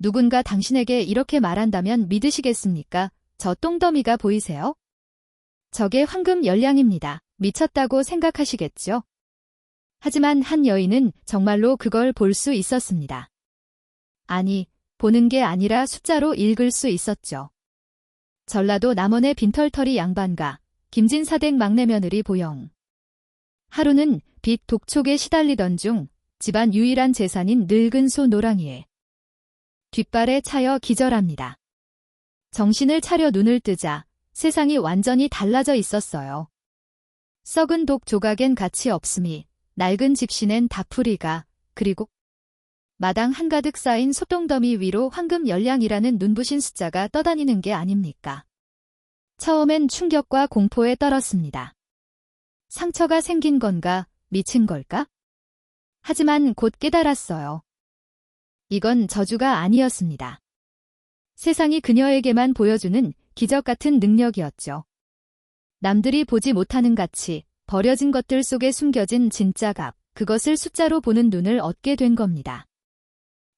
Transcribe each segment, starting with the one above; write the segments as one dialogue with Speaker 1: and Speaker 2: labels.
Speaker 1: 누군가 당신에게 이렇게 말한다면 믿으시겠습니까? 저 똥더미가 보이세요? 저게 황금 열량입니다. 미쳤다고 생각하시겠죠? 하지만 한 여인은 정말로 그걸 볼 수 있었습니다. 아니, 보는 게 아니라 숫자로 읽을 수 있었죠. 전라도 남원의 빈털터리 양반가, 김진사댁 막내 며느리 보영. 하루는 빚 독촉에 시달리던 중 집안 유일한 재산인 늙은 소 노랑이의 뒷발에 차여 기절합니다. 정신을 차려 눈을 뜨자 세상이 완전히 달라져 있었어요. 썩은 독 조각엔 가치 없음이, 낡은 집신엔 다풀이가, 그리고 마당 한가득 쌓인 소똥더미 위로 황금 열량이라는 눈부신 숫자가 떠다니는 게 아닙니까? 처음엔 충격과 공포에 떨었습니다. 상처가 생긴 건가, 미친 걸까? 하지만 곧 깨달았어요. 이건 저주가 아니었습니다. 세상이 그녀에게만 보여주는 기적 같은 능력이었죠. 남들이 보지 못하는 가치, 버려진 것들 속에 숨겨진 진짜 값, 그것을 숫자로 보는 눈을 얻게 된 겁니다.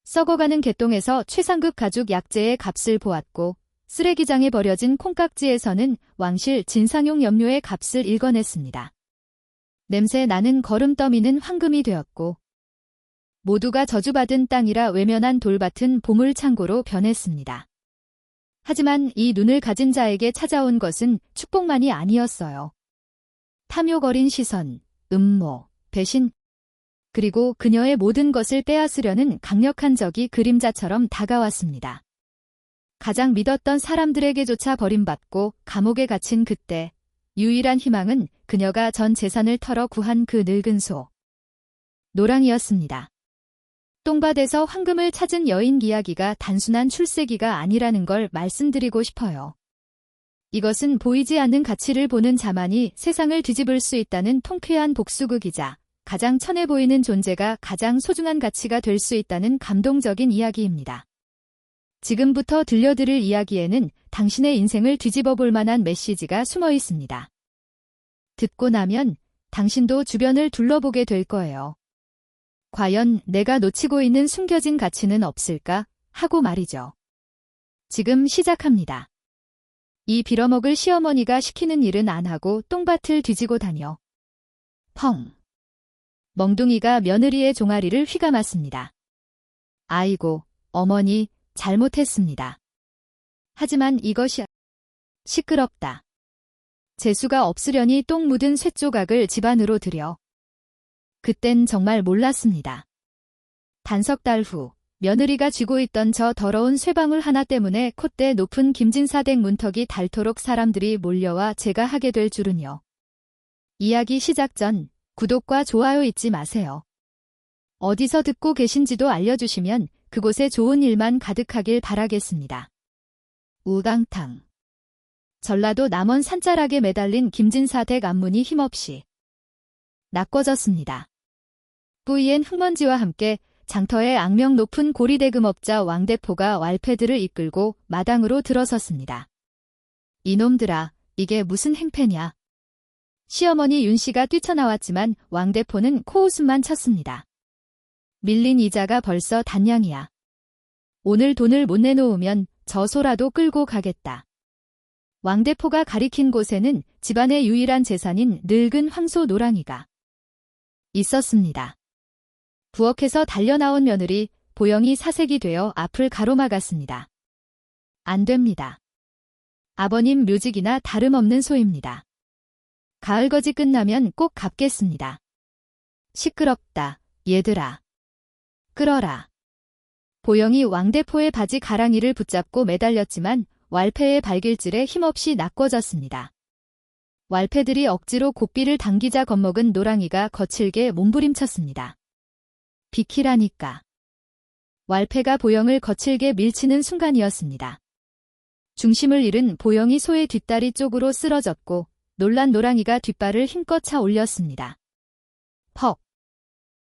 Speaker 1: 썩어가는 개똥에서 최상급 가죽 약재의 값을 보았고, 쓰레기장에 버려진 콩깍지에서는 왕실 진상용 염료의 값을 읽어냈습니다. 냄새 나는 거름더미는 황금이 되었고, 모두가 저주받은 땅이라 외면한 돌밭은 보물창고로 변했습니다. 하지만 이 눈을 가진 자에게 찾아온 것은 축복만이 아니었어요. 탐욕어린 시선, 음모, 배신, 그리고 그녀의 모든 것을 빼앗으려는 강력한 적이 그림자처럼 다가왔습니다. 가장 믿었던 사람들에게조차 버림받고 감옥에 갇힌 그때, 유일한 희망은 그녀가 전 재산을 털어 구한 그 늙은 소 노랑이었습니다. 똥밭에서 황금을 찾은 여인 이야기가 단순한 출세기가 아니라는 걸 말씀드리고 싶어요. 이것은 보이지 않는 가치를 보는 자만이 세상을 뒤집을 수 있다는 통쾌한 복수극이자 가장 천해 보이는 존재가 가장 소중한 가치가 될 수 있다는 감동적인 이야기입니다. 지금부터 들려드릴 이야기에는 당신의 인생을 뒤집어 볼 만한 메시지가 숨어 있습니다. 듣고 나면 당신도 주변을 둘러보게 될 거예요. 과연 내가 놓치고 있는 숨겨진 가치는 없을까 하고 말이죠. 지금 시작합니다. 이 빌어먹을 시어머니가 시키는 일은 안 하고 똥밭을 뒤지고 다녀. 펑. 멍둥이가 며느리의 종아리를 휘감았습니다. 아이고, 어머니, 잘못했습니다. 하지만 이것이 시끄럽다. 재수가 없으려니 똥 묻은 쇳조각을 집안으로 들여. 그땐 정말 몰랐습니다. 단석 달 후, 며느리가 쥐고 있던 저 더러운 쇠방울 하나 때문에 콧대 높은 김진사댁 문턱이 닳도록 사람들이 몰려와 제가 하게 될 줄은요. 이야기 시작 전 구독과 좋아요 잊지 마세요. 어디서 듣고 계신지도 알려주시면 그곳에 좋은 일만 가득하길 바라겠습니다. 우당탕. 전라도 남원 산자락에 매달린 김진사댁 앞문이 힘없이 낚궈졌습니다. 뿌이엔 흙먼지와 함께 장터의 악명 높은 고리대금업자 왕대포가 왈패들을 이끌고 마당으로 들어섰습니다. 이놈들아, 이게 무슨 행패냐. 시어머니 윤씨가 뛰쳐나왔지만 왕대포는 코웃음만 쳤습니다. 밀린 이자가 벌써 단량이야. 오늘 돈을 못 내놓으면 저 소라도 끌고 가겠다. 왕대포가 가리킨 곳에는 집안의 유일한 재산인 늙은 황소 노랑이가 있었습니다. 부엌에서 달려나온 며느리 보영이 사색이 되어 앞을 가로막았습니다. 안 됩니다. 아버님 묘직이나 다름없는 소입니다. 가을거지 끝나면 꼭 갚겠습니다. 시끄럽다, 얘들아. 끌어라. 보영이 왕대포의 바지 가랑이를 붙잡고 매달렸지만 왈패의 발길질에 힘없이 낚궈졌습니다. 왈패들이 억지로 고삐를 당기자 겁먹은 노랑이가 거칠게 몸부림쳤습니다. 비키라니까. 왈패가 보영을 거칠게 밀치는 순간이었습니다. 중심을 잃은 보영이 소의 뒷다리 쪽으로 쓰러졌고 놀란 노랑이가 뒷발을 힘껏 차 올렸습니다. 퍽.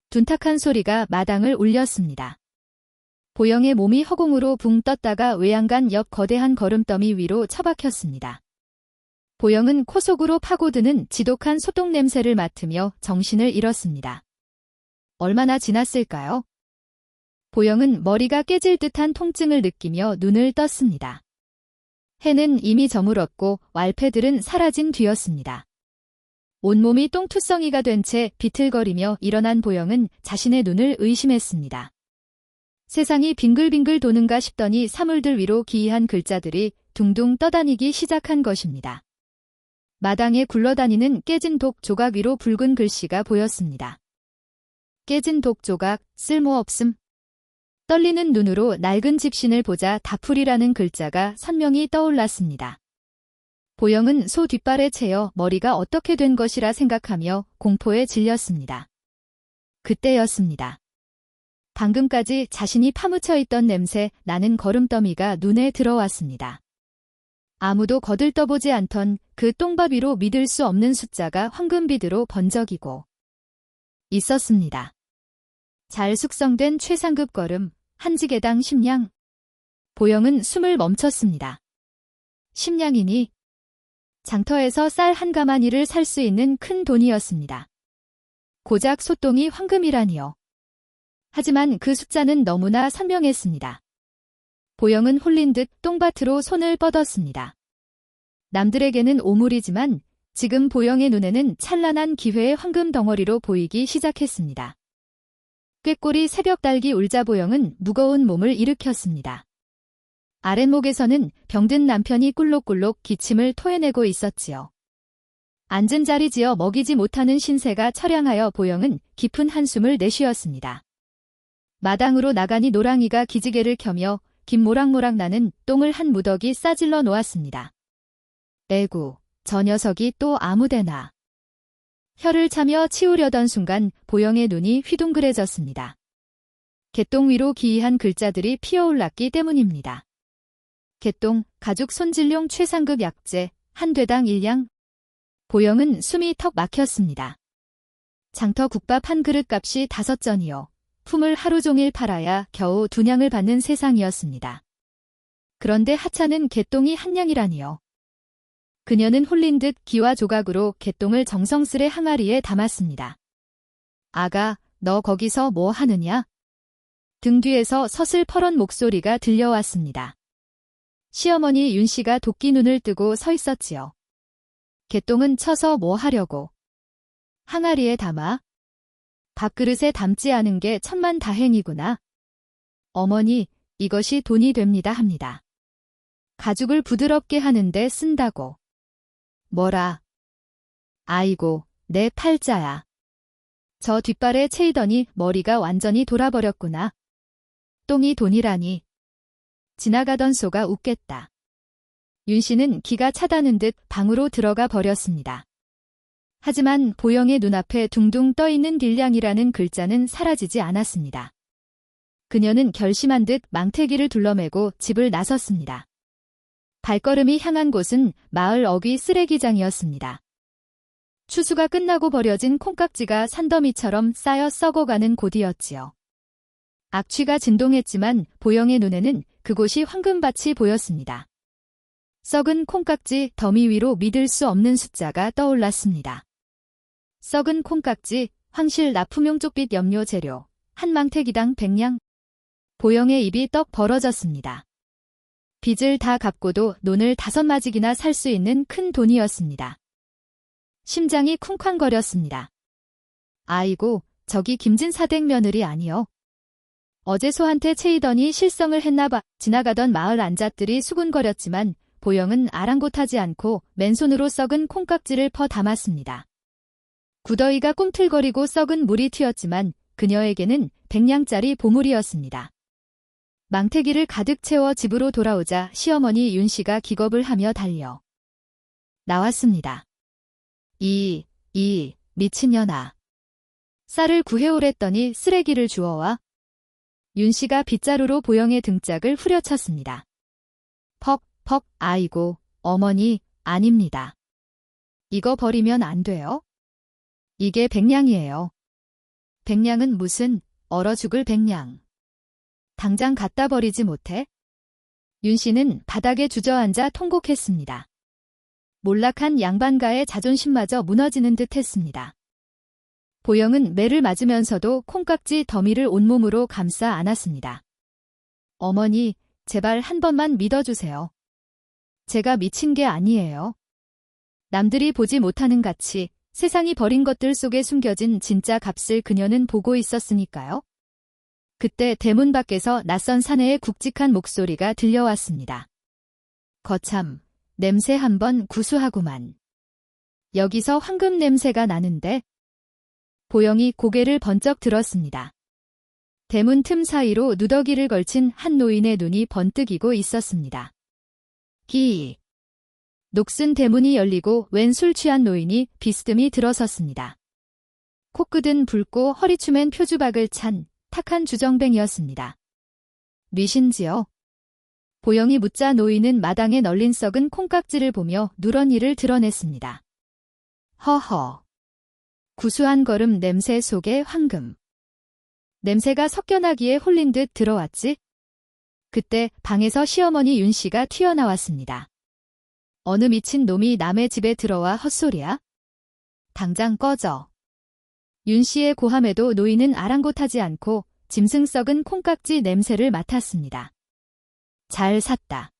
Speaker 1: 둔탁한 소리가 마당을 울렸습니다. 보영의 몸이 허공으로 붕 떴다가 외양간 옆 거대한 거름더미 위로 처박혔습니다. 보영은 코 속으로 파고드는 지독한 소똥 냄새를 맡으며 정신을 잃었습니다. 얼마나 지났을까요? 보영은 머리가 깨질 듯한 통증을 느끼며 눈을 떴습니다. 해는 이미 저물었고 왈패들은 사라진 뒤였습니다. 온몸이 똥투성이가 된 채 비틀거리며 일어난 보영은 자신의 눈을 의심했습니다. 세상이 빙글빙글 도는가 싶더니 사물들 위로 기이한 글자들이 둥둥 떠다니기 시작한 것입니다. 마당에 굴러다니는 깨진 독 조각 위로 붉은 글씨가 보였습니다. 깨진 독 조각, 쓸모없음. 떨리는 눈으로 낡은 집신을 보자 다풀이라는 글자가 선명히 떠올랐습니다. 보영은 소 뒷발에 채여 머리가 어떻게 된 것이라 생각하며 공포에 질렸습니다. 그때였습니다. 방금까지 자신이 파묻혀 있던 냄새 나는 거름더미가 눈에 들어왔습니다. 아무도 거들떠보지 않던 그 똥밥 위로 믿을 수 없는 숫자가 황금빛으로 번쩍이고 있었습니다. 잘 숙성된 최상급 거름, 한 지게당 10냥. 보영은 숨을 멈췄습니다. 10냥이니 장터에서 쌀 한 가마니를 살 수 있는 큰 돈이었습니다. 고작 소똥이 황금이라니요. 하지만 그 숫자는 너무나 선명했습니다. 보영은 홀린 듯 똥밭으로 손을 뻗었습니다. 남들에게는 오물이지만 지금 보영의 눈에는 찬란한 기회의 황금 덩어리로 보이기 시작했습니다. 꾀꼬리 새벽 달기 울자 보영은 무거운 몸을 일으켰습니다. 아랫목에서는 병든 남편이 꿀록꿀록 기침을 토해내고 있었지요. 앉은 자리 지어 먹이지 못하는 신세가 처량하여 보영은 깊은 한숨을 내쉬었습니다. 마당으로 나가니 노랑이가 기지개를 켜며 김 모락모락 나는 똥을 한 무더기 싸질러 놓았습니다. 에구, 저 녀석이 또 아무데나. 혀를 차며 치우려던 순간 보영의 눈이 휘둥그레졌습니다. 개똥 위로 기이한 글자들이 피어올랐기 때문입니다. 개똥, 가죽 손질용 최상급 약재, 한 되당 1냥. 보영은 숨이 턱 막혔습니다. 장터 국밥 한 그릇 값이 5전이요. 품을 하루 종일 팔아야 겨우 2냥을 받는 세상이었습니다. 그런데 하찮은 개똥이 1냥이라니요. 그녀는 홀린 듯 기와 조각으로 개똥을 정성스레 항아리에 담았습니다. 아가, 너 거기서 뭐 하느냐? 등 뒤에서 서슬퍼런 목소리가 들려왔습니다. 시어머니 윤씨가 도끼 눈을 뜨고 서 있었지요. 개똥은 쳐서 뭐 하려고? 항아리에 담아? 밥그릇에 담지 않은 게 천만다행이구나. 어머니, 이것이 돈이 됩니다 합니다. 가죽을 부드럽게 하는데 쓴다고. 뭐라? 아이고, 내 팔자야. 저 뒷발에 채이더니 머리가 완전히 돌아버렸구나. 똥이 돈이라니. 지나가던 소가 웃겠다. 윤씨는 기가 차다는 듯 방으로 들어가 버렸습니다. 하지만 보영의 눈앞에 둥둥 떠있는 딜량이라는 글자는 사라지지 않았습니다. 그녀는 결심한 듯 망태기를 둘러매고 집을 나섰습니다. 발걸음이 향한 곳은 마을 어귀 쓰레기장이었습니다. 추수가 끝나고 버려진 콩깍지가 산더미처럼 쌓여 썩어가는 곳이었지요. 악취가 진동했지만 보영의 눈에는 그곳이 황금밭이 보였습니다. 썩은 콩깍지 더미 위로 믿을 수 없는 숫자가 떠올랐습니다. 썩은 콩깍지, 황실 납품용 쪽빛 염료 재료, 한 망태기당 100냥. 보영의 입이 떡 벌어졌습니다. 빚을 다 갚고도 논을 5마직이나 살 수 있는 큰 돈이었습니다. 심장이 쿵쾅거렸습니다. 아이고, 저기 김진사댁 며느리 아니여. 어제 소한테 채이더니 실성을 했나봐. 지나가던 마을 안잣들이 수군거렸지만 보영은 아랑곳하지 않고 맨손으로 썩은 콩깍지를 퍼 담았습니다. 구더기가 꿈틀거리고 썩은 물이 튀었지만 그녀에게는 100냥짜리 보물이었습니다. 망태기를 가득 채워 집으로 돌아오자 시어머니 윤씨가 기겁을 하며 달려 나왔습니다. 이 미친년아. 쌀을 구해오랬더니 쓰레기를 주워와. 윤씨가 빗자루로 보영의 등짝을 후려쳤습니다. 퍽, 아이고, 어머니, 아닙니다. 이거 버리면 안 돼요? 이게 100냥이에요. 100냥은 무슨 얼어 죽을 100냥. 당장 갖다 버리지 못해? 윤씨는 바닥에 주저앉아 통곡했습니다. 몰락한 양반가의 자존심마저 무너지는 듯 했습니다. 보영은 매를 맞으면서도 콩깍지 더미를 온몸으로 감싸 안았습니다. 어머니, 제발 한 번만 믿어주세요. 제가 미친 게 아니에요. 남들이 보지 못하는 가치, 세상이 버린 것들 속에 숨겨진 진짜 값을 그녀는 보고 있었으니까요. 그때 대문 밖에서 낯선 사내의 굵직한 목소리가 들려왔습니다. 거참, 냄새 한번 구수하구만. 여기서 황금 냄새가 나는데? 보영이 고개를 번쩍 들었습니다. 대문 틈 사이로 누더기를 걸친 한 노인의 눈이 번뜩이고 있었습니다. 기. 녹슨 대문이 열리고 웬 술 취한 노인이 비스듬히 들어섰습니다. 코끝은 붉고 허리춤엔 표주박을 찬 탁한 주정뱅이였습니다. 뉘신지요? 보영이 묻자 노인은 마당에 널린 썩은 콩깍지를 보며 누런이를 드러냈습니다. 허허. 구수한 걸음 냄새 속에 황금. 냄새가 섞여나기에 홀린 듯 들어왔지? 그때 방에서 시어머니 윤 씨가 튀어나왔습니다. 어느 미친 놈이 남의 집에 들어와 헛소리야? 당장 꺼져. 윤 씨의 고함에도 노인은 아랑곳하지 않고 짐승 썩은 콩깍지 냄새를 맡았습니다. 잘 샀다.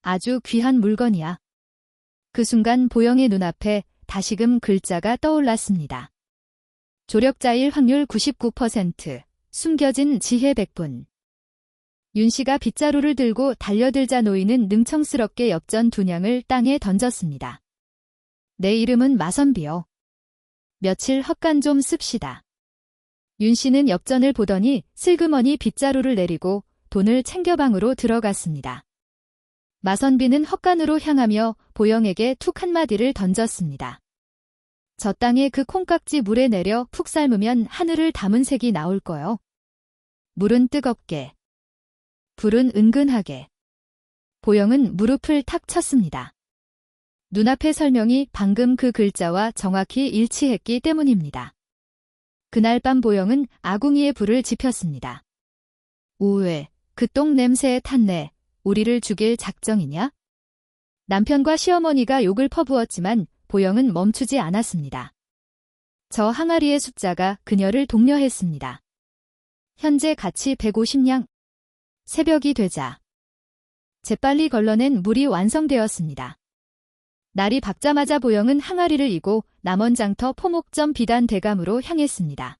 Speaker 1: 아주 귀한 물건이야. 그 순간 보영의 눈앞에 다시금 글자가 떠올랐습니다. 조력자일 확률 99%, 숨겨진 지혜 100분. 윤 씨가 빗자루를 들고 달려들자 노인은 능청스럽게 엽전 2냥을 땅에 던졌습니다. 내 이름은 마선비요. 며칠 헛간 좀 씁시다. 윤 씨는 엽전을 보더니 슬그머니 빗자루를 내리고 돈을 챙겨 방으로 들어갔습니다. 마선비는 헛간으로 향하며 보영에게 툭 한마디를 던졌습니다. 저 땅에 그 콩깍지 물에 내려 푹 삶으면 하늘을 담은 색이 나올 거요. 물은 뜨겁게. 불은 은근하게. 보영은 무릎을 탁 쳤습니다. 눈앞의 설명이 방금 그 글자와 정확히 일치했기 때문입니다. 그날 밤 보영은 아궁이에 불을 지폈습니다. 우외, 그 똥 냄새에 탔네. 우리를 죽일 작정이냐? 남편과 시어머니가 욕을 퍼부었지만 보영은 멈추지 않았습니다. 저 항아리의 숫자가 그녀를 독려했습니다. 현재 가치 150냥. 새벽이 되자 재빨리 걸러낸 물이 완성되었습니다. 날이 밝자마자 보영은 항아리를 이고 남원장터 포목점 비단 대감으로 향했습니다.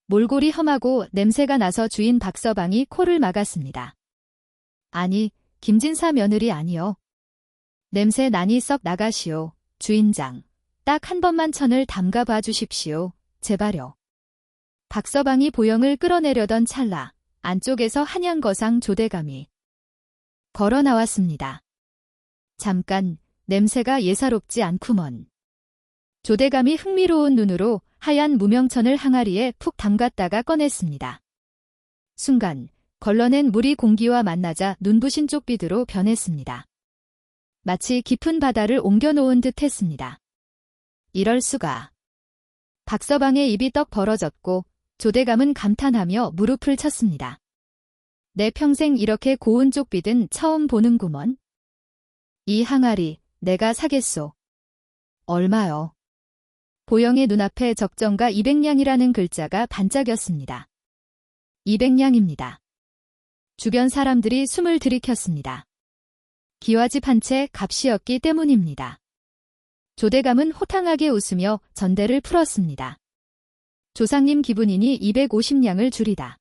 Speaker 1: 몰골이 험하고 냄새가 나서 주인 박서방이 코를 막았습니다. 아니, 김진사 며느리 아니요. 냄새 나니 썩 나가시오. 주인장, 딱 한 번만 천을 담가 봐 주십시오. 제발요. 박서방이 보영을 끌어내려던 찰나 안쪽에서 한양거상 조대감이 걸어 나왔습니다. 잠깐, 냄새가 예사롭지 않구먼. 조대감이 흥미로운 눈으로 하얀 무명천을 항아리에 푹 담갔다가 꺼냈습니다. 순간 걸러낸 물이 공기와 만나자 눈부신 쪽빛으로 변했습니다. 마치 깊은 바다를 옮겨놓은 듯 했습니다. 이럴 수가. 박서방의 입이 떡 벌어졌고 조대감은 감탄하며 무릎을 쳤습니다. 내 평생 이렇게 고운 쪽빛은 처음 보는구먼. 이 항아리 내가 사겠소. 얼마요? 보영의 눈앞에 적정가 200냥이라는 글자가 반짝였습니다. 200냥입니다. 주변 사람들이 숨을 들이켰습니다. 기와집 한 채 값이었기 때문입니다. 조대감은 호탕하게 웃으며 전대를 풀었습니다. 조상님 기분이니 250냥을 줄이다.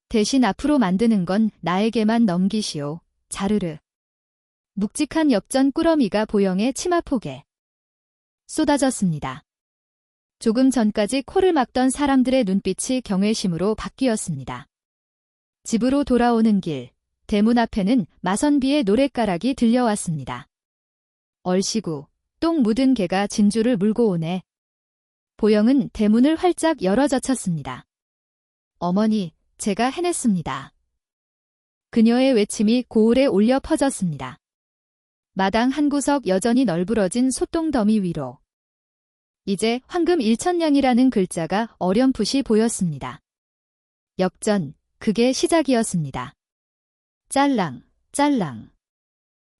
Speaker 1: 대신 앞으로 만드는 건 나에게만 넘기시오. 자르르. 묵직한 엽전 꾸러미가 보영의 치마폭에 쏟아졌습니다. 조금 전까지 코를 막던 사람들의 눈빛이 경외심으로 바뀌었습니다. 집으로 돌아오는 길, 대문 앞에는 마선비의 노랫가락이 들려왔습니다. 얼씨구, 똥 묻은 개가 진주를 물고 오네. 보영은 대문을 활짝 열어젖혔습니다. 어머니, 제가 해냈습니다. 그녀의 외침이 고울에 울려 퍼졌습니다. 마당 한 구석 여전히 널브러진 소똥 더미 위로 이제 황금 1천냥이라는 글자가 어렴풋이 보였습니다. 역전, 그게 시작이었습니다. 짤랑, 짤랑.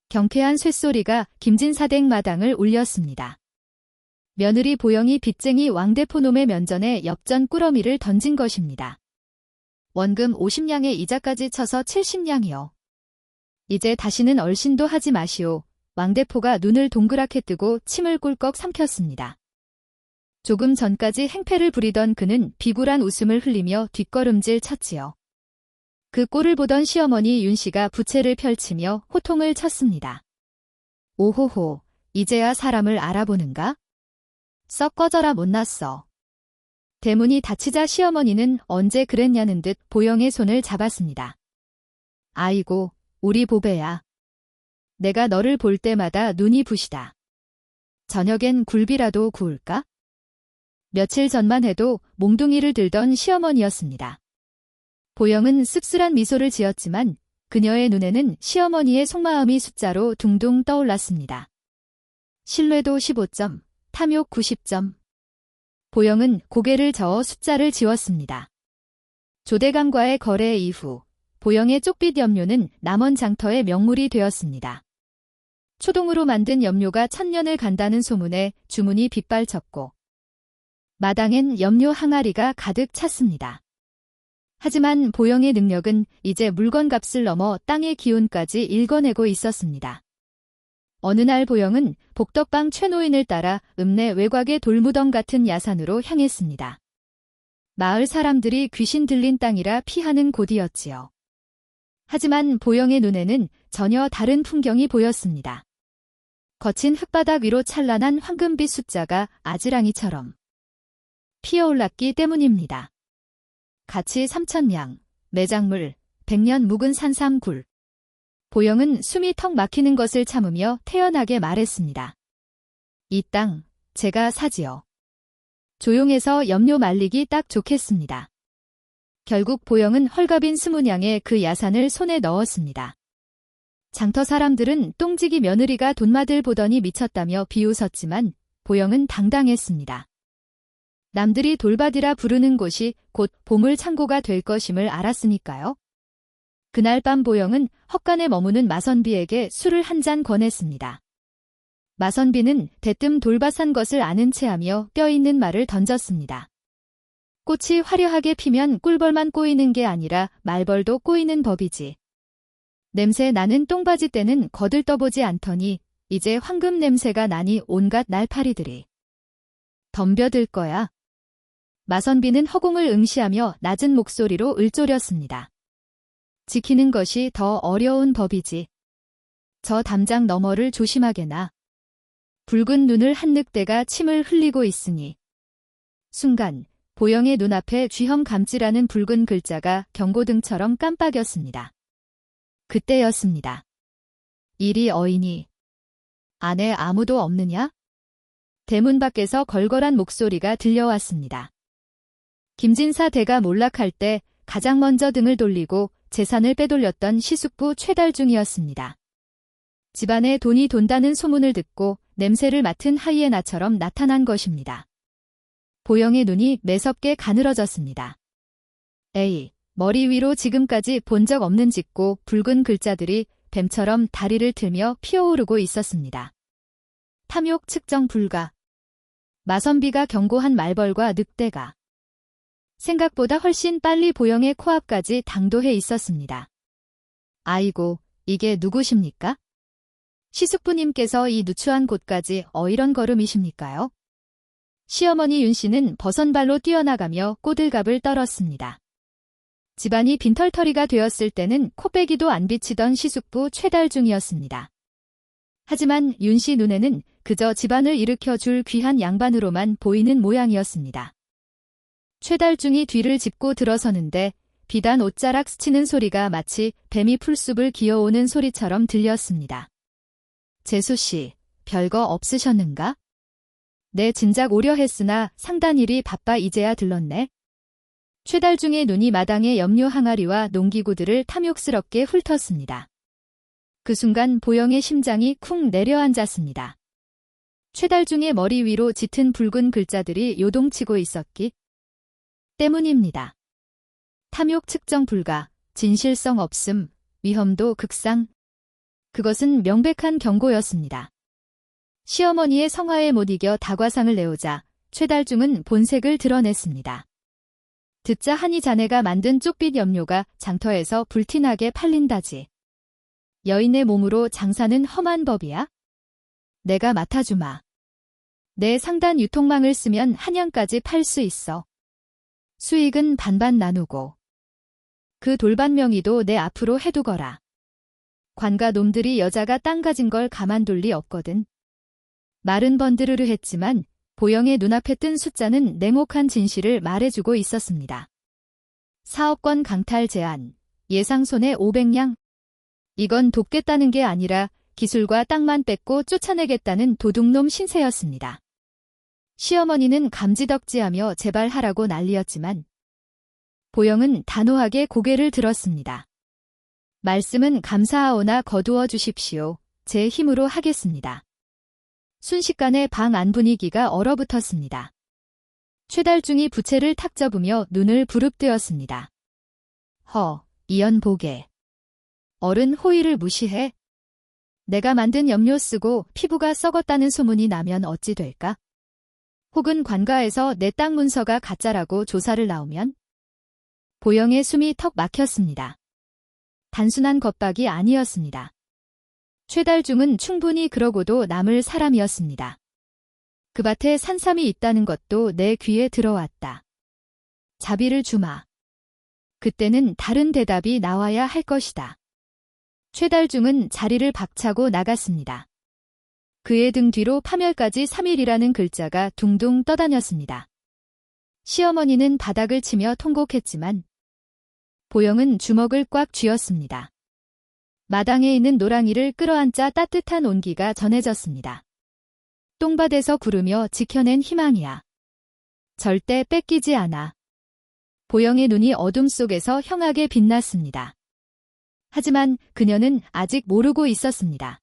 Speaker 1: 경쾌한 쇳소리가 김진사댁 마당을 울렸습니다. 며느리 보영이 빚쟁이 왕대포놈의 면전에 엽전 꾸러미를 던진 것입니다. 원금 50냥에 이자까지 쳐서 70냥이요. 이제 다시는 얼씬도 하지 마시오. 왕대포가 눈을 동그랗게 뜨고 침을 꿀꺽 삼켰습니다. 조금 전까지 행패를 부리던 그는 비굴한 웃음을 흘리며 뒷걸음질 쳤지요. 그 꼴을 보던 시어머니 윤씨가 부채를 펼치며 호통을 쳤습니다. 오호호, 이제야 사람을 알아보는가? 썩 꺼져라 못났어. 대문이 닫히자 시어머니는 언제 그랬냐는 듯 보영의 손을 잡았습니다. 아이고, 우리 보배야. 내가 너를 볼 때마다 눈이 부시다. 저녁엔 굴비라도 구울까? 며칠 전만 해도 몽둥이를 들던 시어머니였습니다. 보영은 씁쓸한 미소를 지었지만 그녀의 눈에는 시어머니의 속마음이 숫자로 둥둥 떠올랐습니다. 신뢰도 15점, 탐욕 90점. 보영은 고개를 저어 숫자를 지웠습니다. 조대감과의 거래 이후 보영의 쪽빛 염료는 남원장터의 명물이 되었습니다. 초동으로 만든 염료가 1000년을 간다는 소문에 주문이 빗발쳤고 마당엔 염료 항아리가 가득 찼습니다. 하지만 보영의 능력은 이제 물건값을 넘어 땅의 기운까지 읽어내고 있었습니다. 어느 날 보영은 복덕방 최노인을 따라 읍내 외곽의 돌무덤 같은 야산으로 향했습니다. 마을 사람들이 귀신 들린 땅이라 피하는 곳이었지요. 하지만 보영의 눈에는 전혀 다른 풍경이 보였습니다. 거친 흙바닥 위로 찬란한 황금빛 숫자가 아지랑이처럼 피어올랐기 때문입니다. 가치 3000냥, 매작물, 100년 묵은 산삼굴. 보영은 숨이 턱 막히는 것을 참으며 태연하게 말했습니다. 이 땅, 제가 사지요. 조용해서 염료 말리기 딱 좋겠습니다. 결국 보영은 헐갑인 20냥의 그 야산을 손에 넣었습니다. 장터 사람들은 똥지기 며느리가 돈마들 보더니 미쳤다며 비웃었지만 보영은 당당했습니다. 남들이 돌밭이라 부르는 곳이 곧 보물 창고가 될 것임을 알았으니까요. 그날 밤 보영은 헛간에 머무는 마선비에게 술을 한 잔 권했습니다. 마선비는 대뜸 돌밭 산 것을 아는 체하며 뼈있는 말을 던졌습니다. 꽃이 화려하게 피면 꿀벌만 꼬이는 게 아니라 말벌도 꼬이는 법이지. 냄새 나는 똥바지 때는 거들떠보지 않더니 이제 황금 냄새가 나니 온갖 날파리들이 덤벼들 거야. 마선비는 허공을 응시하며 낮은 목소리로 을조렸습니다. 지키는 것이 더 어려운 법이지. 저 담장 너머를 조심하게나. 붉은 눈을 한 늑대가 침을 흘리고 있으니. 순간 보영의 눈앞에 쥐형 감지라는 붉은 글자가 경고등처럼 깜빡였습니다. 그때였습니다. 이리 어이니. 안에 아무도 없느냐? 대문 밖에서 걸걸한 목소리가 들려왔습니다. 김진사 대가 몰락할 때 가장 먼저 등을 돌리고 재산을 빼돌렸던 시숙부 최달중이었습니다. 집안에 돈이 돈다는 소문을 듣고 냄새를 맡은 하이에나처럼 나타난 것입니다. 보영의 눈이 매섭게 가늘어졌습니다. 에이, 머리 위로 지금까지 본 적 없는 짙고 붉은 글자들이 뱀처럼 다리를 틀며 피어오르고 있었습니다. 탐욕 측정 불가. 마선비가 경고한 말벌과 늑대가 생각보다 훨씬 빨리 보영의 코앞까지 당도해 있었습니다. 아이고, 이게 누구십니까? 시숙부님께서 이 누추한 곳까지 어이런 걸음이십니까요? 시어머니 윤씨는 버선발로 뛰어나가며 꼬들갑을 떨었습니다. 집안이 빈털터리가 되었을 때는 코빼기도 안 비치던 시숙부 최달중이었습니다. 하지만 윤씨 눈에는 그저 집안을 일으켜줄 귀한 양반으로만 보이는 모양이었습니다. 최달중이 뒤를 짚고 들어서는데 비단 옷자락 스치는 소리가 마치 뱀이 풀숲을 기어오는 소리처럼 들렸습니다. 재수씨, 별거 없으셨는가? 내 진작 오려 했으나 상단일이 바빠 이제야 들렀네. 최달중의 눈이 마당의 염료 항아리와 농기구들을 탐욕스럽게 훑었습니다. 그 순간 보영의 심장이 쿵 내려앉았습니다. 최달중의 머리 위로 짙은 붉은 글자들이 요동치고 있었기 때문입니다. 탐욕 측정 불가, 진실성 없음, 위험도 극상. 그것은 명백한 경고였습니다. 시어머니의 성화에 못 이겨 다과상을 내오자 최달중은 본색을 드러냈습니다. 듣자 하니 자네가 만든 쪽빛 염료가 장터에서 불티나게 팔린다지. 여인의 몸으로 장사는 험한 법이야? 내가 맡아주마. 내 상단 유통망을 쓰면 한양까지 팔 수 있어. 수익은 반반 나누고. 그 돌반 명의도 내 앞으로 해두거라. 관가 놈들이 여자가 땅 가진 걸 가만둘 리 없거든. 말은 번드르르 했지만 보영의 눈앞에 뜬 숫자는 냉혹한 진실을 말해주고 있었습니다. 사업권 강탈 제한, 예상 손해 500냥. 이건 돕겠다는 게 아니라 기술과 땅만 뺏고 쫓아내겠다는 도둑놈 신세였습니다. 시어머니는 감지덕지하며 제발 하라고 난리였지만 보영은 단호하게 고개를 들었습니다. 말씀은 감사하오나 거두어 주십시오. 제 힘으로 하겠습니다. 순식간에 방 안 분위기가 얼어붙었습니다. 최달중이 부채를 탁 접으며 눈을 부릅뜨었습니다. 이연보게. 어른 호의를 무시해? 내가 만든 염료 쓰고 피부가 썩었다는 소문이 나면 어찌 될까? 혹은 관가에서 내 땅 문서가 가짜라고 조사를 나오면? 보영의 숨이 턱 막혔습니다. 단순한 겁박이 아니었습니다. 최달중은 충분히 그러고도 남을 사람이었습니다. 그 밭에 산삼이 있다는 것도 내 귀에 들어왔다. 자비를 주마. 그때는 다른 대답이 나와야 할 것이다. 최달중은 자리를 박차고 나갔습니다. 그의 등 뒤로 파멸까지 3일이라는 글자가 둥둥 떠다녔습니다. 시어머니는 바닥을 치며 통곡했지만 보영은 주먹을 꽉 쥐었습니다. 마당에 있는 노랑이를 끌어안자 따뜻한 온기가 전해졌습니다. 똥밭에서 구르며 지켜낸 희망이야. 절대 뺏기지 않아. 보영의 눈이 어둠 속에서 형하게 빛났습니다. 하지만 그녀는 아직 모르고 있었습니다.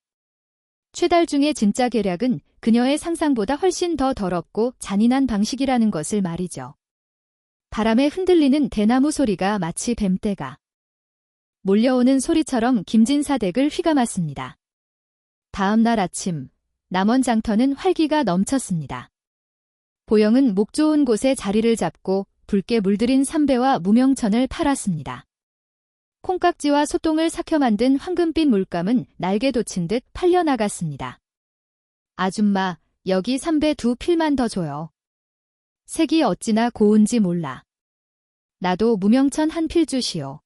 Speaker 1: 최달중의 진짜 계략은 그녀의 상상보다 훨씬 더 더럽고 잔인한 방식이라는 것을 말이죠. 바람에 흔들리는 대나무 소리가 마치 뱀떼가 몰려오는 소리처럼 김진사댁을 휘감았습니다. 다음 날 아침, 남원 장터는 활기가 넘쳤습니다. 보영은 목 좋은 곳에 자리를 잡고 붉게 물들인 삼배와 무명천을 팔았습니다. 콩깍지와 소똥을 삭혀 만든 황금빛 물감은 날개 돋친 듯 팔려나갔습니다. 아줌마, 여기 삼배 2필만 더 줘요. 색이 어찌나 고운지 몰라. 나도 무명천 1필 주시오.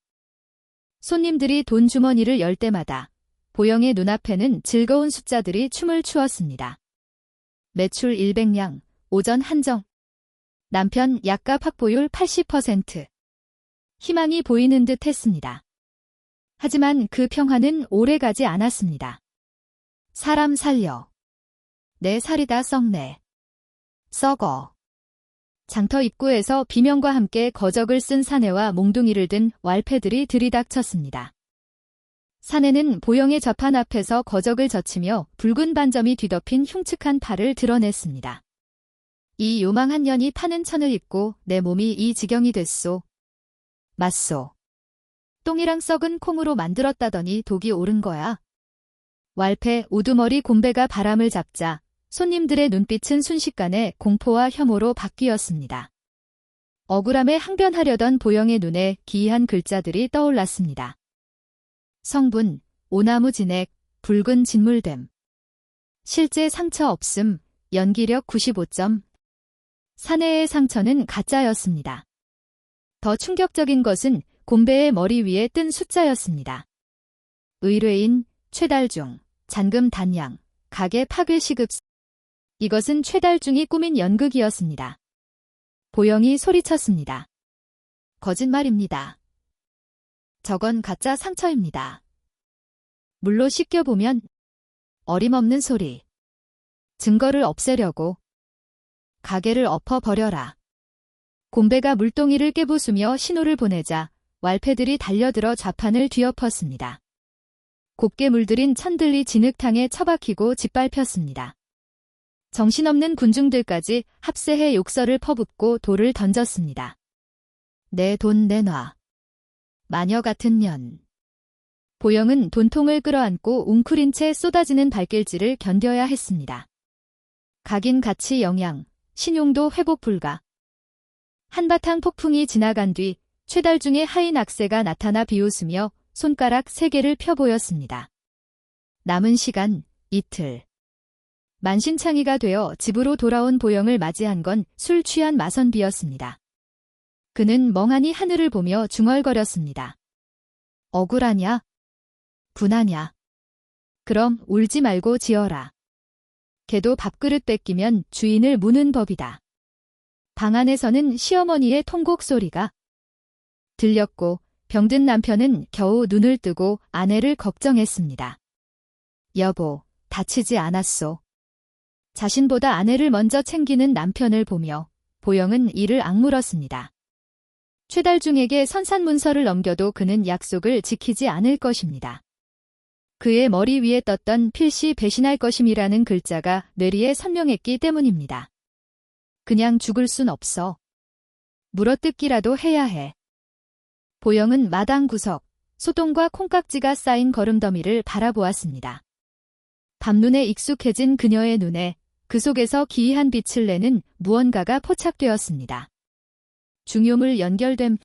Speaker 1: 손님들이 돈 주머니를 열 때마다 보영의 눈앞에는 즐거운 숫자들이 춤을 추었습니다. 매출 100냥, 오전 한정. 남편 약값 확보율 80%. 희망이 보이는 듯 했습니다. 하지만 그 평화는 오래가지 않았습니다. 사람 살려. 내 살이 다 썩네. 썩어. 장터 입구에서 비명과 함께 거적을 쓴 사내와 몽둥이를 든 왈패들이 들이닥쳤습니다. 사내는 보영의 좌판 앞에서 거적을 젖히며 붉은 반점이 뒤덮인 흉측한 팔을 드러냈습니다. 이 요망한 년이 파는 천을 입고 내 몸이 이 지경이 됐소. 맞소. 똥이랑 썩은 콩으로 만들었다더니 독이 오른 거야. 왈패 우두머리 곰배가 바람을 잡자 손님들의 눈빛은 순식간에 공포와 혐오로 바뀌었습니다. 억울함에 항변하려던 보영의 눈에 기이한 글자들이 떠올랐습니다. 성분, 오나무 진액, 붉은 진물됨. 실제 상처 없음, 연기력 95점. 사내의 상처는 가짜였습니다. 더 충격적인 것은 곰배의 머리 위에 뜬 숫자였습니다. 의뢰인, 최달중, 잔금 단양, 가게 파괴 시급. 이것은 최달중이 꾸민 연극이었습니다. 보영이 소리쳤습니다. 거짓말입니다. 저건 가짜 상처입니다. 물로 씻겨보면 어림없는 소리. 증거를 없애려고. 가게를 엎어버려라. 곰배가 물동이를 깨부수며 신호를 보내자 왈패들이 달려들어 좌판을 뒤엎었습니다. 곱게 물들인 천들이 진흙탕에 처박히고 짓밟혔습니다. 정신없는 군중들까지 합세해 욕설을 퍼붓고 돌을 던졌습니다. 내 돈 내놔. 마녀 같은 년. 보영은 돈통을 끌어안고 웅크린 채 쏟아지는 발길질을 견뎌야 했습니다. 각인 가치 영양, 신용도 회복 불가. 한바탕 폭풍이 지나간 뒤 최달중의 하인 악세가 나타나 비웃으며 손가락 3개를 펴 보였습니다. 남은 시간 이틀. 만신창이가 되어 집으로 돌아온 보영을 맞이한 건 술 취한 마선비였습니다. 그는 멍하니 하늘을 보며 중얼거렸습니다. 억울하냐? 분하냐? 그럼 울지 말고 지어라. 개도 밥그릇 뺏기면 주인을 무는 법이다. 방 안에서는 시어머니의 통곡 소리가 들렸고 병든 남편은 겨우 눈을 뜨고 아내를 걱정했습니다. 여보, 다치지 않았소. 자신보다 아내를 먼저 챙기는 남편을 보며 보영은 이를 악물었습니다. 최달중에게 선산문서를 넘겨도 그는 약속을 지키지 않을 것입니다. 그의 머리 위에 떴던 필시 배신할 것임이라는 글자가 뇌리에 선명했기 때문입니다. 그냥 죽을 순 없어. 물어뜯기라도 해야 해. 보영은 마당 구석, 소똥과 콩깍지가 쌓인 거름더미를 바라보았습니다. 밤눈에 익숙해진 그녀의 눈에 그 속에서 기이한 빛을 내는 무언가가 포착되었습니다. 중요물 연결됨.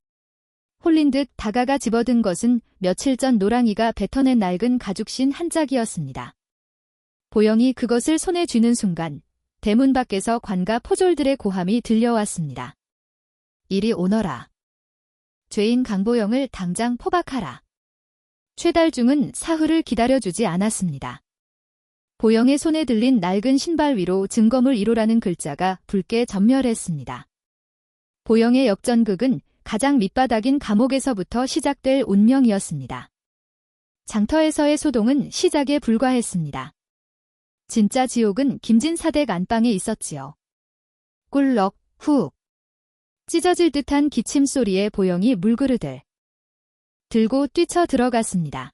Speaker 1: 홀린 듯 다가가 집어든 것은 며칠 전 노랑이가 뱉어낸 낡은 가죽신 한 짝이었습니다. 보영이 그것을 손에 쥐는 순간 대문 밖에서 관과 포졸들의 고함이 들려왔습니다. 이리 오너라. 죄인 강보영을 당장 포박하라. 최달중은 사흘을 기다려주지 않았습니다. 보영의 손에 들린 낡은 신발 위로 증거물 1호라는 글자가 붉게 전멸했습니다. 보영의 역전극은 가장 밑바닥인 감옥에서부터 시작될 운명이었습니다. 장터에서의 소동은 시작에 불과했습니다. 진짜 지옥은 김진사댁 안방에 있었지요. 꿀럭, 훅. 찢어질 듯한 기침 소리에 보영이 물그릇을 들고 뛰쳐 들어갔습니다.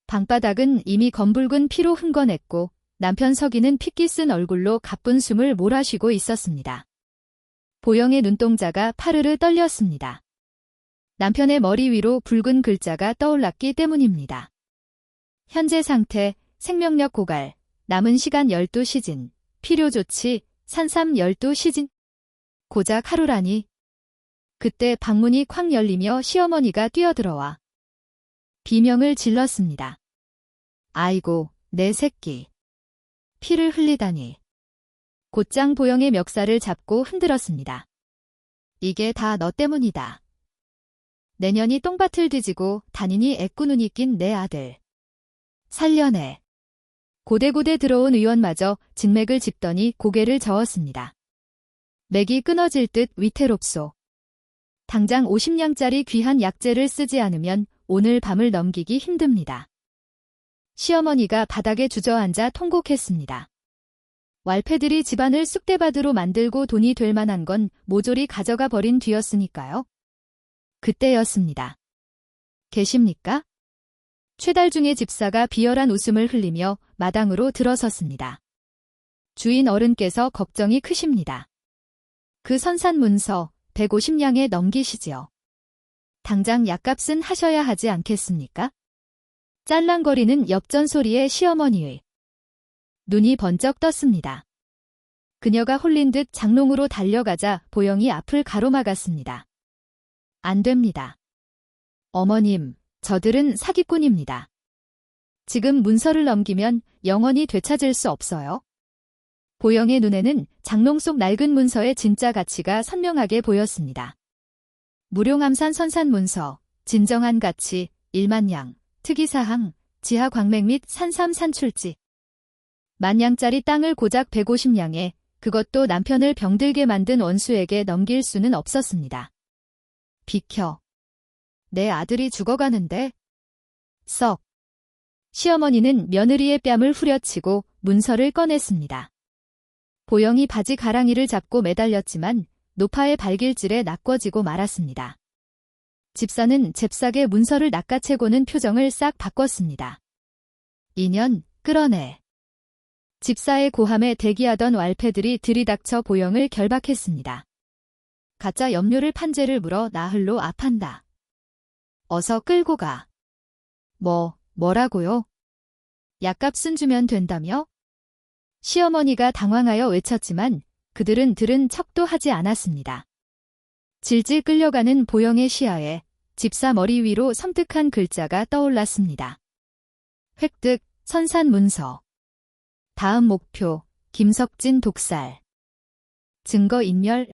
Speaker 1: 방바닥은 이미 검붉은 피로 흥건했고 남편 석이는 핏기 쓴 얼굴로 가쁜 숨을 몰아쉬고 있었습니다. 보영의 눈동자가 파르르 떨렸습니다. 남편의 머리 위로 붉은 글자가 떠올랐기 때문입니다. 현재 상태, 생명력 고갈, 남은 시간 12시즌, 필요 조치, 산삼 12시즌. 고작 하루라니. 그때 방문이 콱 열리며 시어머니가 뛰어들어와 비명을 질렀습니다. 아이고, 내 새끼. 피를 흘리다니. 곧장 보영의 멱살을 잡고 흔들었습니다. 이게 다 너 때문이다. 내년이 똥밭을 뒤지고 단인이 애꾸눈이 낀 내 아들. 살려내. 고대고대 들어온 의원마저 진맥을 짚더니 고개를 저었습니다. 맥이 끊어질 듯 위태롭소. 당장 50냥짜리 귀한 약재를 쓰지 않으면 오늘 밤을 넘기기 힘듭니다. 시어머니가 바닥에 주저앉아 통곡했습니다. 왈패들이 집안을 쑥대밭으로 만들고 돈이 될 만한 건 모조리 가져가 버린 뒤였으니까요. 그때였습니다. 계십니까? 최달중의 집사가 비열한 웃음을 흘리며 마당으로 들어섰습니다. 주인 어른께서 걱정이 크십니다. 그 선산문서 150냥에 넘기시지요. 당장 약값은 하셔야 하지 않겠습니까? 짤랑거리는 엽전 소리에 시어머니의 눈이 번쩍 떴습니다. 그녀가 홀린 듯 장롱으로 달려가자 보영이 앞을 가로막았습니다. 안 됩니다. 어머님, 저들은 사기꾼입니다. 지금 문서를 넘기면 영원히 되찾을 수 없어요. 보영의 눈에는 장롱 속 낡은 문서의 진짜 가치가 선명하게 보였습니다. 무룡암산 선산문서, 진정한 가치, 1만냥, 특이사항, 지하 광맥 및 산삼 산출지. 10,000냥짜리 땅을 고작 150냥에 그것도 남편을 병들게 만든 원수에게 넘길 수는 없었습니다. 비켜. 내 아들이 죽어가는데. 썩. 시어머니는 며느리의 뺨을 후려치고 문서를 꺼냈습니다. 보영이 바지 가랑이를 잡고 매달렸지만 노파의 발길질에 낚워지고 말았습니다. 집사는 잽싸게 문서를 낚아채고는 표정을 싹 바꿨습니다. 인연, 끌어내. 집사의 고함에 대기하던 왈패들이 들이닥쳐 보영을 결박했습니다. 가짜 염료를 판재를 물어 나흘로 압한다. 어서 끌고 가. 뭐라고요? 약값은 주면 된다며? 시어머니가 당황하여 외쳤지만 그들은 들은 척도 하지 않았습니다. 질질 끌려가는 보영의 시야에 집사 머리 위로 섬뜩한 글자가 떠올랐습니다. 획득, 선산문서. 다음 목표, 김석진 독살. 증거인멸.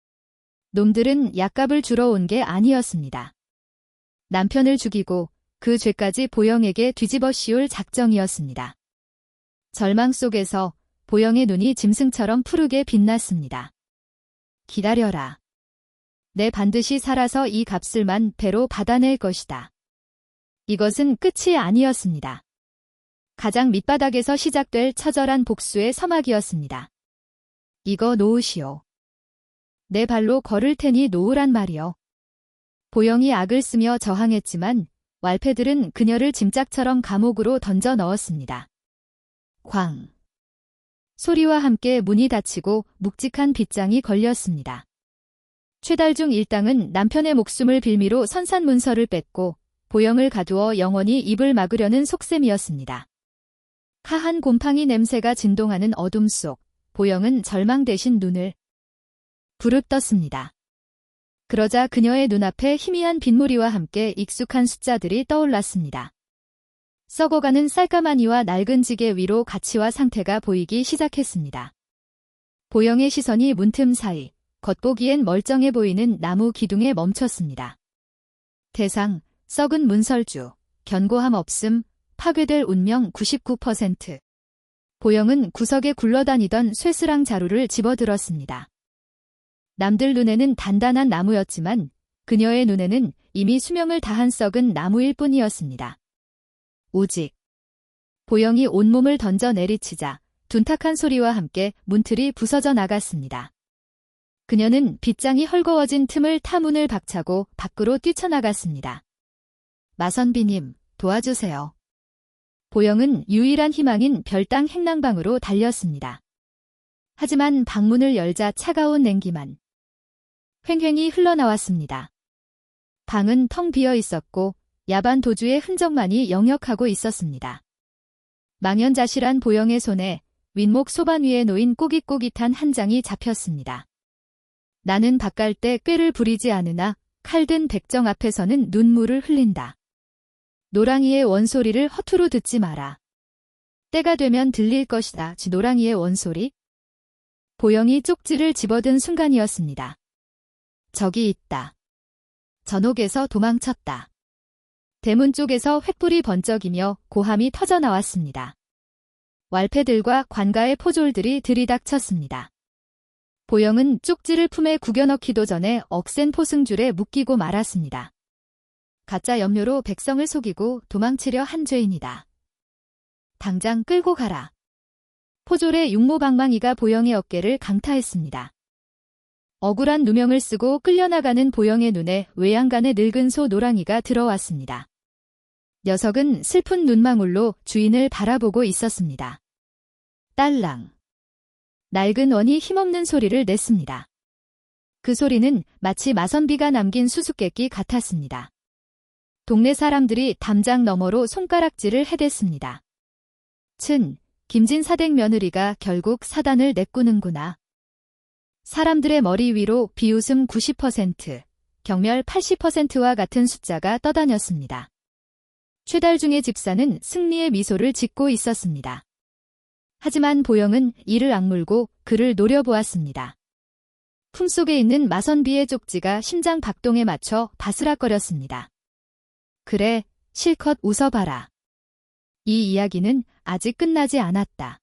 Speaker 1: 놈들은 약값을 주러 온 게 아니었습니다. 남편을 죽이고 그 죄까지 보영에게 뒤집어 씌울 작정이었습니다. 절망 속에서 보영의 눈이 짐승처럼 푸르게 빛났습니다. 기다려라. 내 반드시 살아서 이 값을만 배로 받아낼 것이다. 이것은 끝이 아니었습니다. 가장 밑바닥에서 시작될 처절한 복수의 서막이었습니다. 이거 놓으시오. 내 발로 걸을 테니 놓으란 말이요. 보영이 악을 쓰며 저항했지만 왈패들은 그녀를 짐짝처럼 감옥으로 던져 넣었습니다. 쾅. 소리와 함께 문이 닫히고 묵직한 빗장이 걸렸습니다. 최달중 일당은 남편의 목숨을 빌미로 선산문서를 뺐고 보영을 가두어 영원히 입을 막으려는 속셈이었습니다. 하한 곰팡이 냄새가 진동하는 어둠 속 보영은 절망 대신 눈을 부릅떴습니다. 그러자 그녀의 눈앞에 희미한 빗무리와 함께 익숙한 숫자들이 떠올랐습니다. 썩어가는 쌀가만 이와 낡은 지게 위로 가치와 상태가 보이기 시작했습니다. 보영의 시선이 문틈 사이 겉보기엔 멀쩡해 보이는 나무 기둥에 멈췄습니다. 대상, 썩은 문설주, 견고함 없음, 파괴될 운명 99%. 보영은 구석에 굴러다니던 쇠스랑 자루를 집어들었습니다. 남들 눈에는 단단한 나무였지만 그녀의 눈에는 이미 수명을 다한 썩은 나무일 뿐이었습니다. 오직. 보영이 온몸을 던져 내리치자 둔탁한 소리와 함께 문틀이 부서져 나갔습니다. 그녀는 빗장이 헐거워진 틈을 타 문을 박차고 밖으로 뛰쳐나갔습니다. 마선비님, 도와주세요. 보영은 유일한 희망인 별당 행랑방으로 달렸습니다. 하지만 방문을 열자 차가운 냉기만 휑휑이 흘러나왔습니다. 방은 텅 비어 있었고 야반 도주의 흔적만이 역력하고 있었습니다. 망연자실한 보영의 손에 윗목 소반 위에 놓인 꼬깃꼬깃한 한 장이 잡혔습니다. 나는 밭갈 때 꾀를 부리지 않으나 칼든 백정 앞에서는 눈물을 흘린다. 노랑이의 원소리를 허투루 듣지 마라. 때가 되면 들릴 것이다. 노랑이의 원소리? 보영이 쪽지를 집어든 순간이었습니다. 저기 있다. 전옥에서 도망쳤다. 대문 쪽에서 횃불이 번쩍이며 고함이 터져 나왔습니다. 왈패들과 관가의 포졸들이 들이닥쳤습니다. 보영은 쪽지를 품에 구겨넣기도 전에 억센 포승줄에 묶이고 말았습니다. 가짜 염료로 백성을 속이고 도망치려 한 죄인이다. 당장 끌고 가라. 포졸의 육모방망이가 보영의 어깨를 강타했습니다. 억울한 누명을 쓰고 끌려나가는 보영의 눈에 외양간의 늙은 소 노랑이가 들어왔습니다. 녀석은 슬픈 눈망울로 주인을 바라보고 있었습니다. 딸랑. 낡은 원이 힘없는 소리를 냈습니다. 그 소리는 마치 마선비가 남긴 수수께끼 같았습니다. 동네 사람들이 담장 너머로 손가락질을 해댔습니다. 김진 사댁 며느리가 결국 사단을 내꾸는구나. 사람들의 머리 위로 비웃음 90%, 경멸 80%와 같은 숫자가 떠다녔습니다. 최달중의 집사는 승리의 미소를 짓고 있었습니다. 하지만 보영은 이를 악물고 그를 노려보았습니다. 품속에 있는 마선비의 쪽지가 심장 박동에 맞춰 바스락거렸습니다. 그래, 실컷 웃어봐라. 이 이야기는 아직 끝나지 않았다.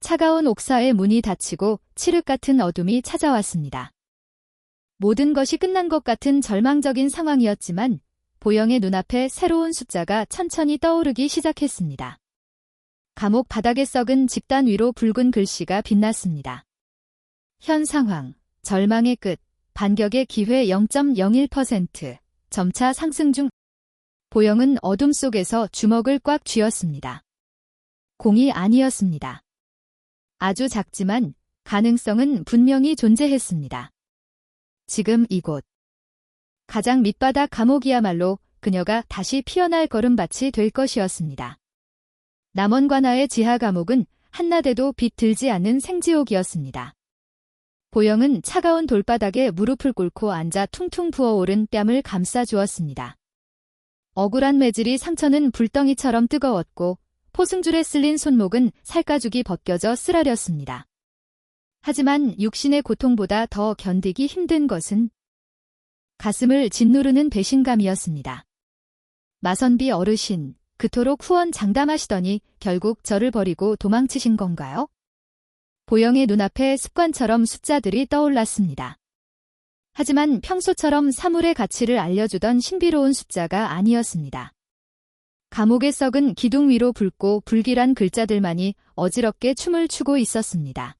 Speaker 1: 차가운 옥사의 문이 닫히고 칠흑 같은 어둠이 찾아왔습니다. 모든 것이 끝난 것 같은 절망적인 상황이었지만 보영의 눈앞에 새로운 숫자가 천천히 떠오르기 시작했습니다. 감옥 바닥에 썩은 집단 위로 붉은 글씨가 빛났습니다. 현 상황, 절망의 끝, 반격의 기회 0.01%, 점차 상승 중. 보영은 어둠 속에서 주먹을 꽉 쥐었습니다. 공이 아니었습니다. 아주 작지만 가능성은 분명히 존재했습니다. 지금 이곳. 가장 밑바닥 감옥이야말로 그녀가 다시 피어날 걸음밭이 될 것이었습니다. 남원관아의 지하 감옥은 한나대도 빛 들지 않는 생지옥이었습니다. 보영은 차가운 돌바닥에 무릎을 꿇고 앉아 퉁퉁 부어오른 뺨을 감싸주었습니다. 억울한 매질이 상처는 불덩이처럼 뜨거웠고 포승줄에 쓸린 손목은 살가죽이 벗겨져 쓰라렸습니다. 하지만 육신의 고통보다 더 견디기 힘든 것은 가슴을 짓누르는 배신감이었습니다. 마선비 어르신, 그토록 후원 장담하시더니 결국 저를 버리고 도망치신 건가요? 보영의 눈앞에 습관처럼 숫자들이 떠올랐습니다. 하지만 평소처럼 사물의 가치를 알려주던 신비로운 숫자가 아니었습니다. 감옥의 썩은 기둥 위로 붉고 불길한 글자들만이 어지럽게 춤을 추고 있었습니다.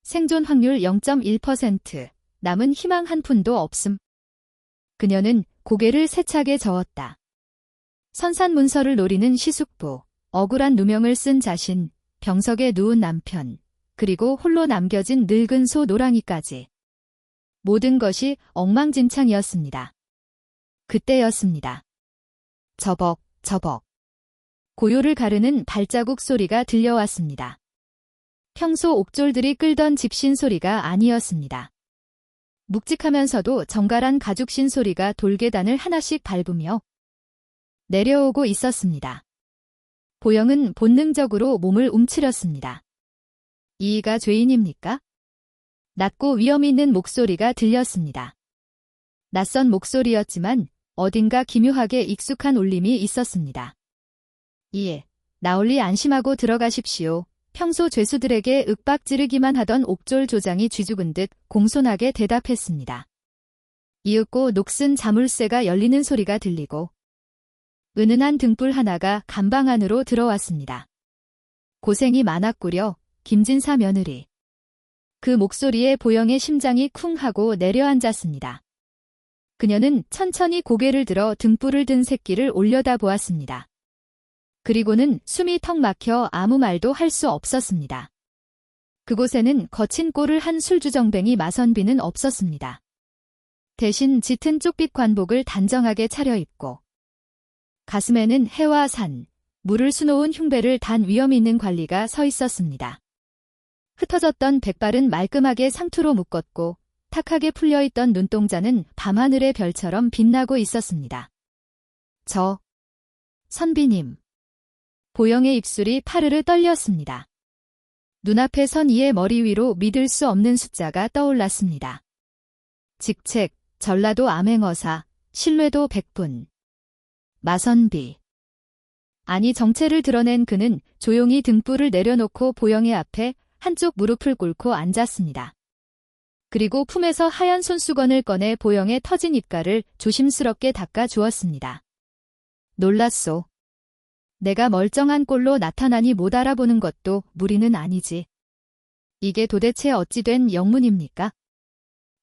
Speaker 1: 생존 확률 0.1%, 남은 희망 한 푼도 없음. 그녀는 고개를 세차게 저었다. 선산문서를 노리는 시숙부, 억울한 누명을 쓴 자신, 병석에 누운 남편, 그리고 홀로 남겨진 늙은 소 노랑이까지. 모든 것이 엉망진창이었습니다. 그때였습니다. 저벅, 저벅. 고요를 가르는 발자국 소리가 들려왔습니다. 평소 옥졸들이 끌던 집신 소리가 아니었습니다. 묵직하면서도 정갈한 가죽신 소리가 돌계단을 하나씩 밟으며 내려오고 있었습니다. 보영은 본능적으로 몸을 움츠렸습니다. 이가 죄인입니까? 낮고 위험 있는 목소리가 들렸습니다. 낯선 목소리였지만 어딘가 기묘하게 익숙한 울림이 있었습니다. 이에, 나올리 안심하고 들어가십시오. 평소 죄수들에게 윽박 지르기만 하던 옥졸 조장이 쥐죽은 듯 공손하게 대답했습니다. 이윽고 녹슨 자물쇠가 열리는 소리가 들리고 은은한 등불 하나가 감방 안으로 들어왔습니다. 고생이 많았구려, 김진사 며느리. 그 목소리에 보영의 심장이 쿵 하고 내려앉았습니다. 그녀는 천천히 고개를 들어 등불을 든 새끼를 올려다보았습니다. 그리고는 숨이 턱 막혀 아무 말도 할 수 없었습니다. 그곳에는 거친 꼴을 한 술주정뱅이 마선비는 없었습니다. 대신 짙은 쪽빛 관복을 단정하게 차려입고 가슴에는 해와 산, 물을 수놓은 흉배를 단 위험 있는 관리가 서 있었습니다. 흩어졌던 백발은 말끔하게 상투로 묶었고 탁하게 풀려있던 눈동자는 밤하늘의 별처럼 빛나고 있었습니다. 선비님. 보영의 입술이 파르르 떨렸습니다. 눈앞에 선 이의 머리 위로 믿을 수 없는 숫자가 떠올랐습니다. 직책, 전라도 암행어사, 신뢰도 100분. 마선비. 아니 정체를 드러낸 그는 조용히 등불을 내려놓고 보영의 앞에 한쪽 무릎을 꿇고 앉았습니다. 그리고 품에서 하얀 손수건을 꺼내 보영의 터진 입가를 조심스럽게 닦아 주었습니다. 놀랐소. 내가 멀쩡한 꼴로 나타나니 못 알아보는 것도 무리는 아니지. 이게 도대체 어찌 된 영문입니까?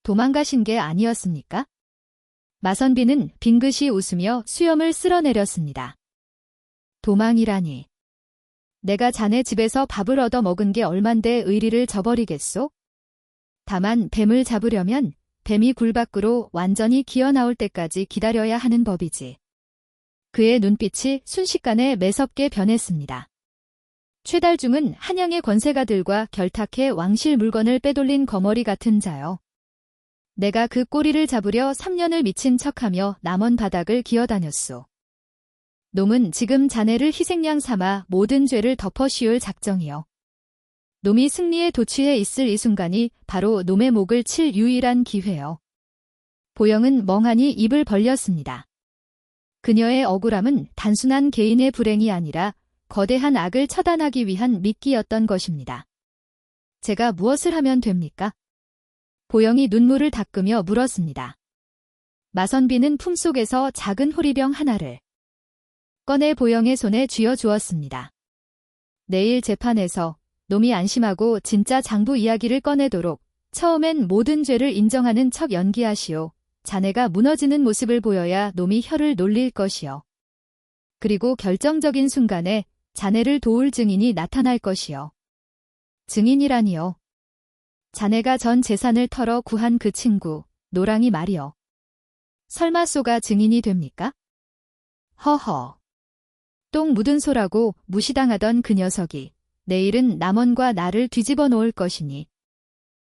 Speaker 1: 도망가신 게 아니었습니까? 마선비는 빙긋이 웃으며 수염을 쓸어내렸습니다. 도망이라니. 내가 자네 집에서 밥을 얻어 먹은 게 얼만데 의리를 저버리겠소? 다만 뱀을 잡으려면 뱀이 굴 밖으로 완전히 기어나올 때까지 기다려야 하는 법이지. 그의 눈빛이 순식간에 매섭게 변했습니다. 최달중은 한양의 권세가들과 결탁해 왕실 물건을 빼돌린 거머리 같은 자여. 내가 그 꼬리를 잡으려 3년을 미친 척하며 남원 바닥을 기어다녔소. 놈은 지금 자네를 희생양 삼아 모든 죄를 덮어씌울 작정이요. 놈이 승리에 도취해 있을 이 순간이 바로 놈의 목을 칠 유일한 기회요. 보영은 멍하니 입을 벌렸습니다. 그녀의 억울함은 단순한 개인의 불행이 아니라 거대한 악을 처단하기 위한 미끼였던 것입니다. 제가 무엇을 하면 됩니까? 보영이 눈물을 닦으며 물었습니다. 마선비는 품속에서 작은 호리병 하나를 꺼내 보영의 손에 쥐어주었습니다. 내일 재판에서 놈이 안심하고 진짜 장부 이야기를 꺼내도록 처음엔 모든 죄를 인정하는 척 연기하시오. 자네가 무너지는 모습을 보여야 놈이 혀를 놀릴 것이요. 그리고 결정적인 순간에 자네를 도울 증인이 나타날 것이요. 증인이라니요. 자네가 전 재산을 털어 구한 그 친구, 노랑이 말이요. 설마 쏘가 증인이 됩니까? 허허. 똥 묻은 소라고 무시당하던 그 녀석이 내일은 남원과 나를 뒤집어 놓을 것이니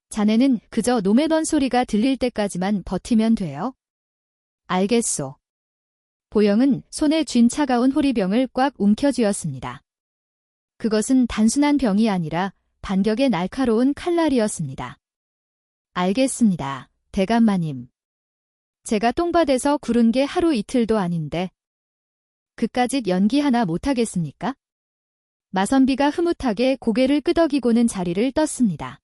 Speaker 1: 자네는 그저 노매던 소리가 들릴 때까지만 버티면 돼요. 알겠소. 보영은 손에 쥔 차가운 호리병을 꽉 움켜쥐었습니다. 그것은 단순한 병이 아니라 반격의 날카로운 칼날이었습니다. 알겠습니다, 대감마님. 제가 똥밭에서 구른 게 하루 이틀도 아닌데 그까짓 연기 하나 못하겠습니까? 마선비가 흐뭇하게 고개를 끄덕이고는 자리를 떴습니다.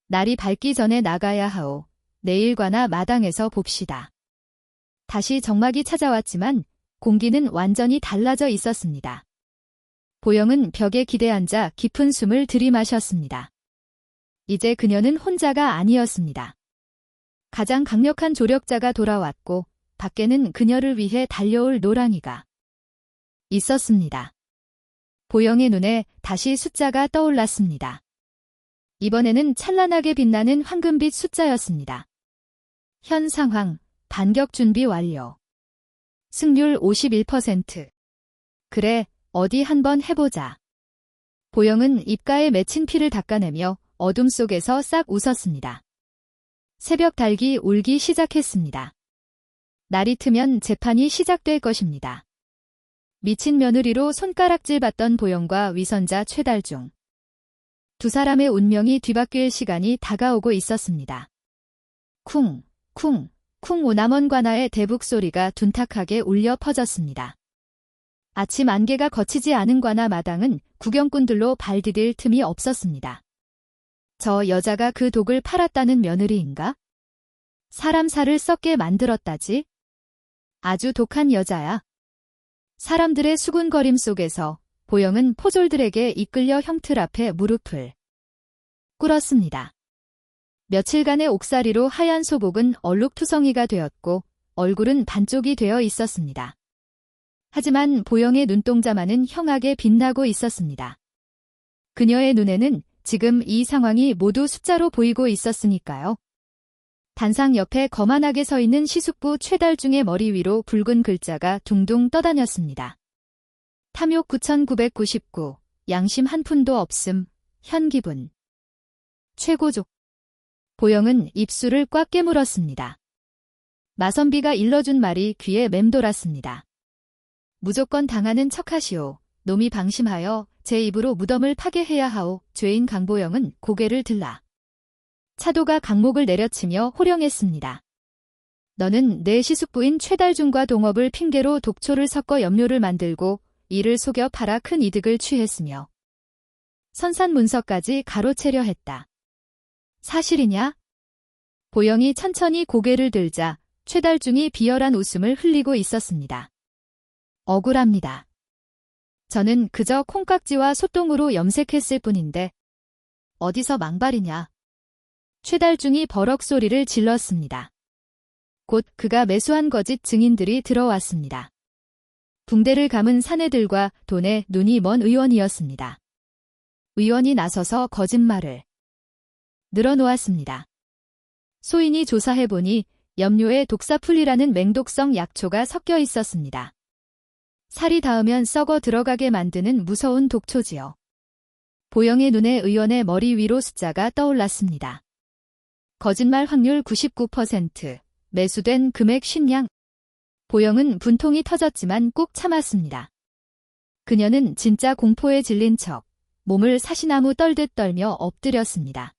Speaker 1: 날이 밝기 전에 나가야 하오. 내일과나 마당에서 봅시다. 다시 정막이 찾아왔지만 공기는 완전히 달라져 있었습니다. 보영은 벽에 기대앉아 깊은 숨을 들이마셨습니다. 이제 그녀는 혼자가 아니었습니다. 가장 강력한 조력자가 돌아왔고 밖에는 그녀를 위해 달려올 노랑이가 있었습니다. 보영의 눈에 다시 숫자가 떠올랐습니다. 이번에는 찬란하게 빛나는 황금빛 숫자였습니다. 현 상황, 반격 준비 완료. 승률 51%. 그래, 어디 한번 해보자. 보영은 입가에 맺힌 피를 닦아내며 어둠 속에서 싹 웃었습니다. 새벽 닭이 울기 시작했습니다. 날이 트면 재판이 시작될 것입니다. 미친 며느리로 손가락질 받던 보영과 위선자 최달중. 두 사람의 운명이 뒤바뀔 시간이 다가오고 있었습니다. 쿵, 쿵, 쿵 오남원 관아의 대북 소리가 둔탁하게 울려 퍼졌습니다. 아침 안개가 거치지 않은 관아 마당은 구경꾼들로 발 디딜 틈이 없었습니다. 저 여자가 그 독을 팔았다는 며느리인가? 사람 살을 썩게 만들었다지? 아주 독한 여자야. 사람들의 수군거림 속에서 보영은 포졸들에게 이끌려 형틀 앞에 무릎을 꿇었습니다. 며칠간의 옥살이로 하얀 소복은 얼룩투성이가 되었고 얼굴은 반쪽이 되어 있었습니다. 하지만 보영의 눈동자만은 형하게 빛나고 있었습니다. 그녀의 눈에는 지금 이 상황이 모두 숫자로 보이고 있었으니까요. 단상 옆에 거만하게 서 있는 시숙부 최달중의 머리 위로 붉은 글자가 둥둥 떠다녔습니다. 탐욕 9999, 양심 한 푼도 없음, 현기분. 최고족. 보영은 입술을 꽉 깨물었습니다. 마선비가 일러준 말이 귀에 맴돌았습니다. 무조건 당하는 척하시오. 놈이 방심하여 제 입으로 무덤을 파괴해야 하오. 죄인 강보영은 고개를 들라. 차도가 강목을 내려치며 호령했습니다. 너는 내 시숙부인 최달중과 동업을 핑계로 독초를 섞어 염료를 만들고 이를 속여 팔아 큰 이득을 취했으며 선산문서까지 가로채려 했다. 사실이냐? 보영이 천천히 고개를 들자 최달중이 비열한 웃음을 흘리고 있었습니다. 억울합니다. 저는 그저 콩깍지와 소똥으로 염색했을 뿐인데 어디서 망발이냐. 최달중이 버럭 소리를 질렀습니다. 곧 그가 매수한 거짓 증인들이 들어왔습니다. 붕대를 감은 사내들과 돈에 눈이 먼 의원이었습니다. 의원이 나서서 거짓말을 늘어놓았습니다. 소인이 조사해보니 염료에 독사풀이라는 맹독성 약초가 섞여 있었습니다. 살이 닿으면 썩어 들어가게 만드는 무서운 독초지요. 보영의 눈에 의원의 머리 위로 숫자가 떠올랐습니다. 거짓말 확률 99%, 매수된 금액 50냥. 보영은 분통이 터졌지만 꾹 참았습니다. 그녀는 진짜 공포에 질린 척 몸을 사시나무 떨듯 떨며 엎드렸습니다.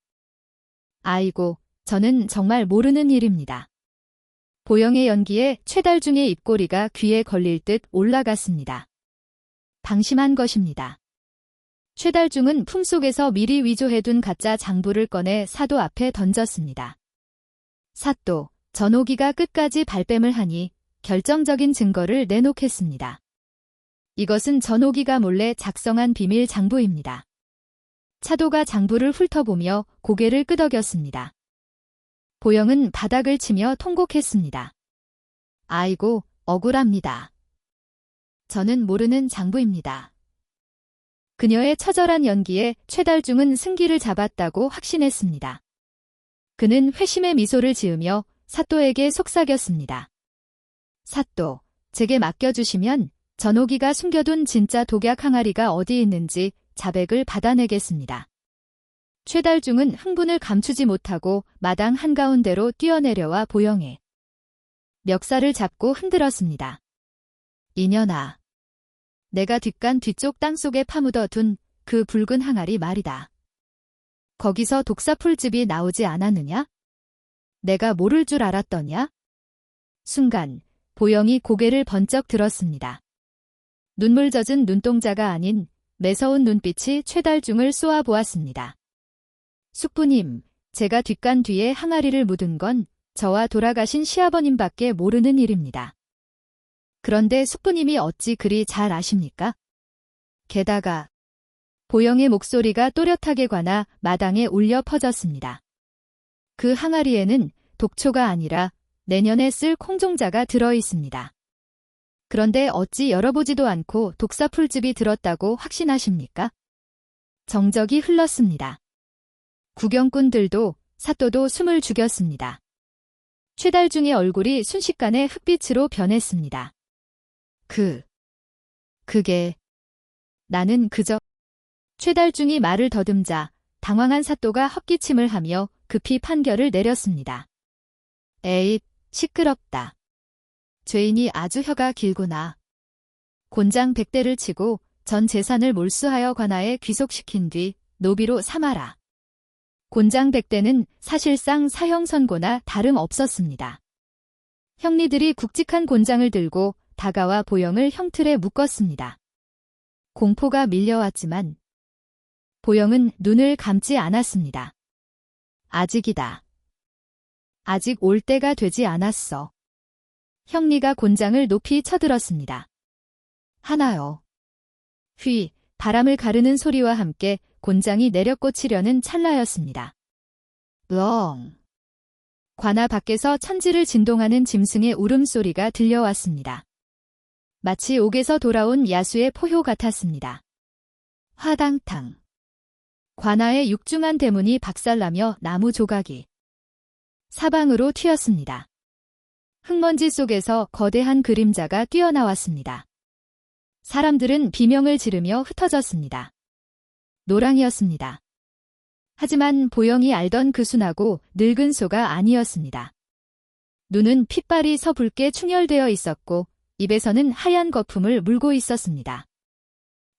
Speaker 1: 아이고, 저는 정말 모르는 일입니다. 보영의 연기에 최달중의 입꼬리가 귀에 걸릴 듯 올라갔습니다. 방심한 것입니다. 최달중은 품속에서 미리 위조해둔 가짜 장부를 꺼내 사도 앞에 던졌습니다. 사또, 전호기가 끝까지 발뺌을 하니 결정적인 증거를 내놓겠습니다. 이것은 전호기가 몰래 작성한 비밀 장부입니다. 차도가 장부를 훑어보며 고개를 끄덕였습니다. 보영은 바닥을 치며 통곡했습니다. 아이고, 억울합니다. 저는 모르는 장부입니다. 그녀의 처절한 연기에 최달중은 승기를 잡았다고 확신했습니다. 그는 회심의 미소를 지으며 사또에게 속삭였습니다. 사또, 제게 맡겨주시면 전호기가 숨겨둔 진짜 독약 항아리가 어디 있는지 자백을 받아내겠습니다. 최달중은 흥분을 감추지 못하고 마당 한가운데로 뛰어내려와 보영의 멱살을 잡고 흔들었습니다. 이년아. 내가 뒷간 뒤쪽 땅속에 파묻어 둔 그 붉은 항아리 말이다. 거기서 독사풀즙이 나오지 않았느냐? 내가 모를 줄 알았더냐? 순간 보영이 고개를 번쩍 들었습니다. 눈물 젖은 눈동자가 아닌 매서운 눈빛이 최달중을 쏘아보았습니다. 숙부님, 제가 뒷간 뒤에 항아리를 묻은 건 저와 돌아가신 시아버님밖에 모르는 일입니다. 그런데 숙부님이 어찌 그리 잘 아십니까? 게다가 보영의 목소리가 또렷하게 관아 마당에 울려 퍼졌습니다. 그 항아리에는 독초가 아니라 내년에 쓸 콩종자가 들어있습니다. 그런데 어찌 열어보지도 않고 독사풀즙이 들었다고 확신하십니까? 정적이 흘렀습니다. 구경꾼들도 사또도 숨을 죽였습니다. 최달중의 얼굴이 순식간에 흑빛으로 변했습니다. 그게 나는 그저 최달중이 말을 더듬자 당황한 사또가 헛기침을 하며 급히 판결을 내렸습니다. 에잇, 시끄럽다. 죄인이 아주 혀가 길구나. 곤장 100대를 치고 전 재산을 몰수하여 관아에 귀속시킨 뒤 노비로 삼아라. 곤장 100대는 사실상 사형 선고나 다름없었습니다. 형리들이 굵직한 곤장을 들고 다가와 보영을 형틀에 묶었습니다. 공포가 밀려왔지만 보영은 눈을 감지 않았습니다. 아직이다. 아직 올 때가 되지 않았어. 형리가 곤장을 높이 쳐들었습니다. 하나요. 휘, 바람을 가르는 소리와 함께 곤장이 내려꽂히려는 찰나였습니다. 으엉. 관아 밖에서 천지를 진동하는 짐승의 울음소리가 들려왔습니다. 마치 옥에서 돌아온 야수의 포효 같았습니다. 화당탕. 관아의 육중한 대문이 박살나며 나무 조각이 사방으로 튀었습니다. 흙먼지 속에서 거대한 그림자가 뛰어나왔습니다. 사람들은 비명을 지르며 흩어졌습니다. 노랑이었습니다. 하지만 보영이 알던 그 순하고 늙은 소가 아니었습니다. 눈은 핏발이 서붉게 충혈되어 있었고 입에서는 하얀 거품을 물고 있었습니다.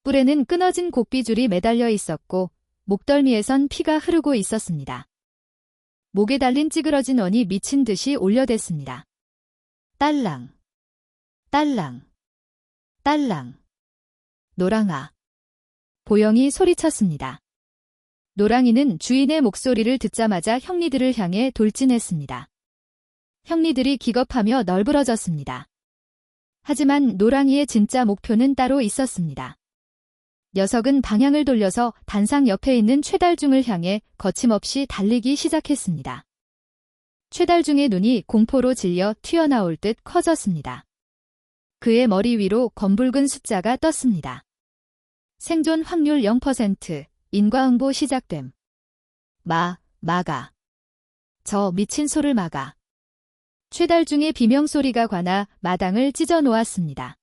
Speaker 1: 뿔에는 끊어진 곡비줄이 매달려 있었고 목덜미에선 피가 흐르고 있었습니다. 목에 달린 찌그러진 원이 미친 듯이 올려댔습니다. 딸랑, 딸랑, 딸랑. 노랑아. 보영이 소리쳤습니다. 노랑이는 주인의 목소리를 듣자마자 형리들을 향해 돌진했습니다. 형리들이 기겁하며 널브러졌습니다. 하지만 노랑이의 진짜 목표는 따로 있었습니다. 녀석은 방향을 돌려서 단상 옆에 있는 최달중을 향해 거침없이 달리기 시작했습니다. 최달중의 눈이 공포로 질려 튀어나올 듯 커졌습니다. 그의 머리 위로 검붉은 숫자가 떴습니다. 생존 확률 0%, 인과응보 시작됨. 막아. 저 미친 소를 막아. 최달중의 비명소리가 관아 마당을 찢어 놓았습니다.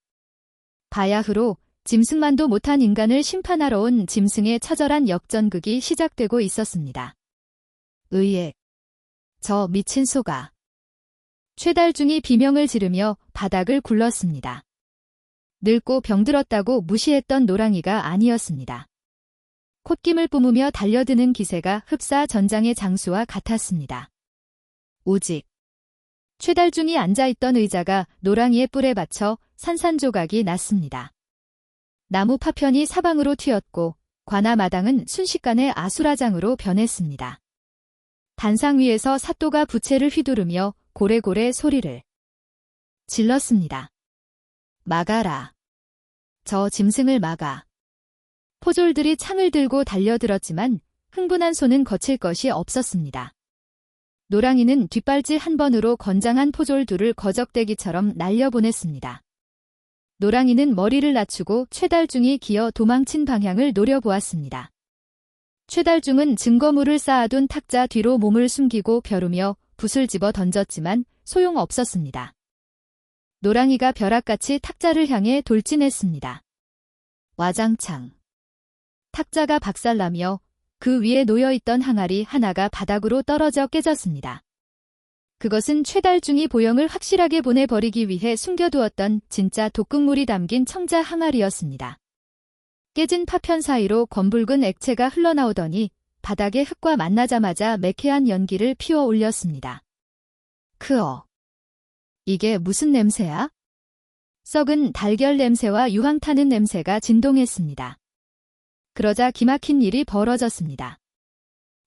Speaker 1: 바야흐로 짐승만도 못한 인간을 심판하러 온 짐승의 처절한 역전극이 시작되고 있었습니다. 의액. 저 미친 소가. 최달중이 비명을 지르며 바닥을 굴렀습니다. 늙고 병들었다고 무시했던 노랑이가 아니었습니다. 콧김을 뿜으며 달려드는 기세가 흡사 전장의 장수와 같았습니다. 오직 최달중이 앉아있던 의자가 노랑이의 뿔에 받쳐 산산조각이 났습니다. 나무 파편이 사방으로 튀었고 관아 마당은 순식간에 아수라장으로 변했습니다. 단상 위에서 사또가 부채를 휘두르며 고래고래 소리를 질렀습니다. 막아라. 저 짐승을 막아. 포졸들이 창을 들고 달려들었지만 흥분한 손은 거칠 것이 없었습니다. 노랑이는 뒷발질 한 번으로 건장한 포졸 둘을 거적대기처럼 날려보냈습니다. 노랑이는 머리를 낮추고 최달중이 기어 도망친 방향을 노려보았습니다. 최달중은 증거물을 쌓아둔 탁자 뒤로 몸을 숨기고 벼르며 붓을 집어 던졌지만 소용없었습니다. 노랑이가 벼락같이 탁자를 향해 돌진했습니다. 와장창. 탁자가 박살나며 그 위에 놓여있던 항아리 하나가 바닥으로 떨어져 깨졌습니다. 그것은 최달중이 보영을 확실하게 보내버리기 위해 숨겨두었던 진짜 독극물이 담긴 청자 항아리였습니다. 깨진 파편 사이로 검붉은 액체가 흘러나오더니 바닥에 흙과 만나자마자 매캐한 연기를 피워 올렸습니다. 크어. 이게 무슨 냄새야? 썩은 달걀 냄새와 유황 타는 냄새가 진동했습니다. 그러자 기막힌 일이 벌어졌습니다.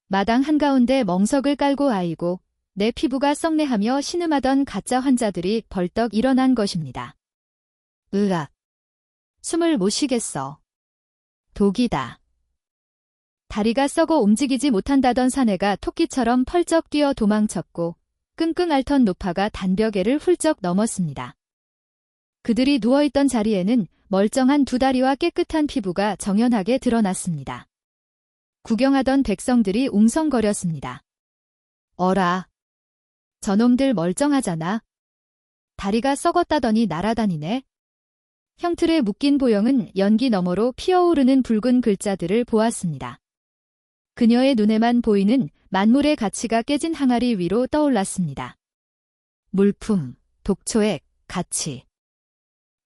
Speaker 1: 마당 한가운데 멍석을 깔고 아이고 내 피부가 썩네하며 신음하던 가짜 환자들이 벌떡 일어난 것입니다. 으악. 숨을 못 쉬겠어. 독이다. 다리가 썩어 움직이지 못한다던 사내가 토끼처럼 펄쩍 뛰어 도망쳤고 끙끙 앓던 노파가 단벽에를 훌쩍 넘었습니다. 그들이 누워있던 자리에는 멀쩡한 두 다리와 깨끗한 피부가 정연하게 드러났습니다. 구경하던 백성들이 웅성거렸습니다. 어라. 저놈들 멀쩡하잖아. 다리가 썩었다더니 날아다니네. 형틀에 묶인 보영은 연기 너머로 피어오르는 붉은 글자들을 보았습니다. 그녀의 눈에만 보이는 만물의 가치가 깨진 항아리 위로 떠올랐습니다. 물품, 독초액, 가치.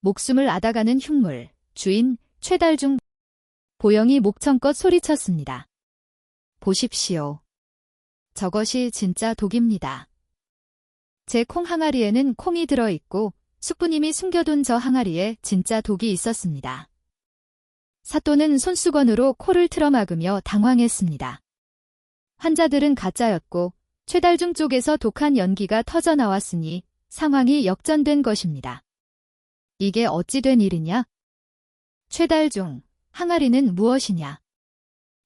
Speaker 1: 목숨을 앗아가는 흉물, 주인, 최달중. 보영이 목청껏 소리쳤습니다. 보십시오. 저것이 진짜 독입니다. 제 콩 항아리에는 콩이 들어있고 숙부님이 숨겨둔 저 항아리에 진짜 독이 있었습니다. 사또는 손수건으로 코를 틀어막으며 당황했습니다. 환자들은 가짜였고 최달중 쪽에서 독한 연기가 터져나왔으니 상황이 역전된 것입니다. 이게 어찌 된 일이냐? 최달중, 항아리는 무엇이냐?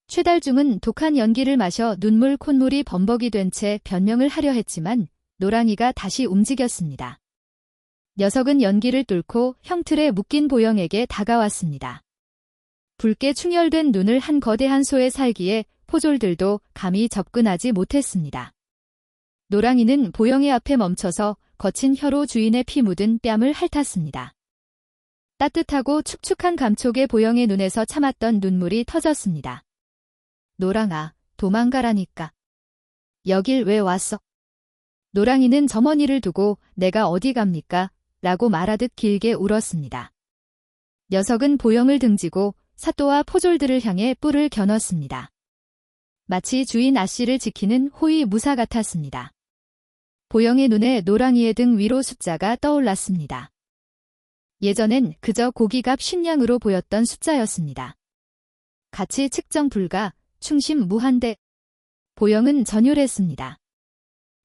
Speaker 1: 최달중은 독한 연기를 마셔 눈물 콧물이 범벅이 된 채 변명을 하려 했지만 노랑이가 다시 움직였습니다. 녀석은 연기를 뚫고 형틀에 묶인 보영에게 다가왔습니다. 붉게 충혈된 눈을 한 거대한 소에 살기에 포졸들도 감히 접근하지 못했습니다. 노랑이는 보영의 앞에 멈춰서 거친 혀로 주인의 피 묻은 뺨을 핥았습니다. 따뜻하고 축축한 감촉에 보영의 눈에서 참았던 눈물이 터졌습니다. 노랑아, 도망가라니까. 여길 왜 왔어? 노랑이는 점원이를 두고 내가 어디 갑니까? 라고 말하듯 길게 울었습니다. 녀석은 보영을 등지고 사또와 포졸들을 향해 뿔을 겨눴습니다. 마치 주인 아씨를 지키는 호위 무사 같았습니다. 보영의 눈에 노랑이의 등 위로 숫자가 떠올랐습니다. 예전엔 그저 고기값 50냥으로 보였던 숫자였습니다. 가치 측정 불가, 충심 무한대. 보영은 전율했습니다.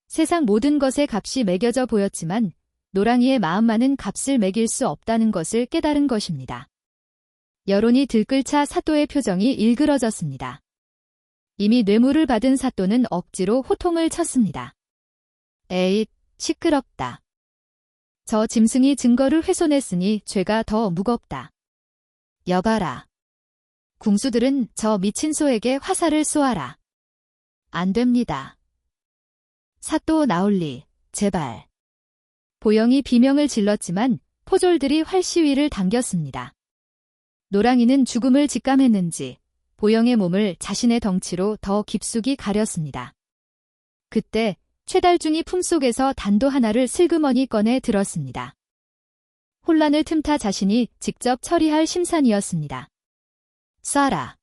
Speaker 1: 세상 모든 것에 값이 매겨져 보였지만 노랑이의 마음만은 값을 매길 수 없다는 것을 깨달은 것입니다. 여론이 들끓자 사또의 표정이 일그러졌습니다. 이미 뇌물을 받은 사또는 억지로 호통을 쳤습니다. 에잇, 시끄럽다. 저 짐승이 증거를 훼손했으니 죄가 더 무겁다. 여봐라. 궁수들은 저 미친 소에게 화살을 쏘아라. 안 됩니다. 사또 나올리, 제발. 보영이 비명을 질렀지만 포졸들이 활시위를 당겼습니다. 노랑이는 죽음을 직감했는지 보영의 몸을 자신의 덩치로 더 깊숙이 가렸습니다. 그때 최달중이 품속에서 단도 하나를 슬그머니 꺼내 들었습니다. 혼란을 틈타 자신이 직접 처리할 심산이었습니다. 쏴라.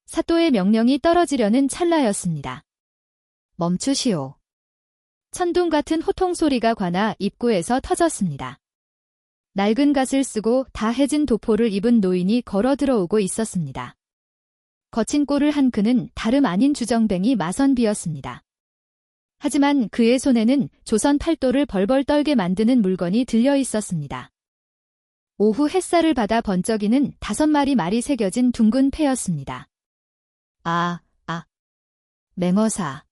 Speaker 1: 사또의 명령이 떨어지려는 찰나였습니다. 멈추시오. 천둥 같은 호통 소리가 관아 입구에서 터졌습니다. 낡은 갓을 쓰고 다 해진 도포를 입은 노인이 걸어 들어오고 있었습니다. 거친 꼴을 한 그는 다름 아닌 주정뱅이 마선비였습니다. 하지만 그의 손에는 조선 팔도를 벌벌 떨게 만드는 물건이 들려 있었습니다. 오후 햇살을 받아 번쩍이는 5마리 말이 새겨진 둥근 패였습니다. 맹어사.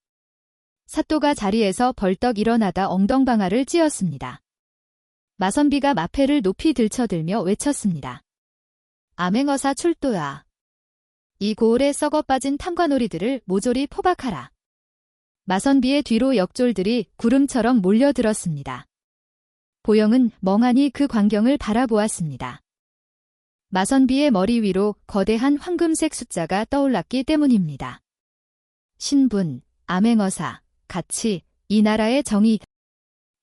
Speaker 1: 사또가 자리에서 벌떡 일어나다 엉덩방아를 찧었습니다. 마선비가 마패를 높이 들쳐들며 외쳤습니다. 아맹어사 출도야. 이 고을에 썩어 빠진 탐관오리들을 모조리 포박하라. 마선비의 뒤로 역졸들이 구름처럼 몰려들었습니다. 보영은 멍하니 그 광경을 바라보았습니다. 마선비의 머리 위로 거대한 황금색 숫자가 떠올랐기 때문입니다. 신분, 암행어사, 가치, 이 나라의 정의.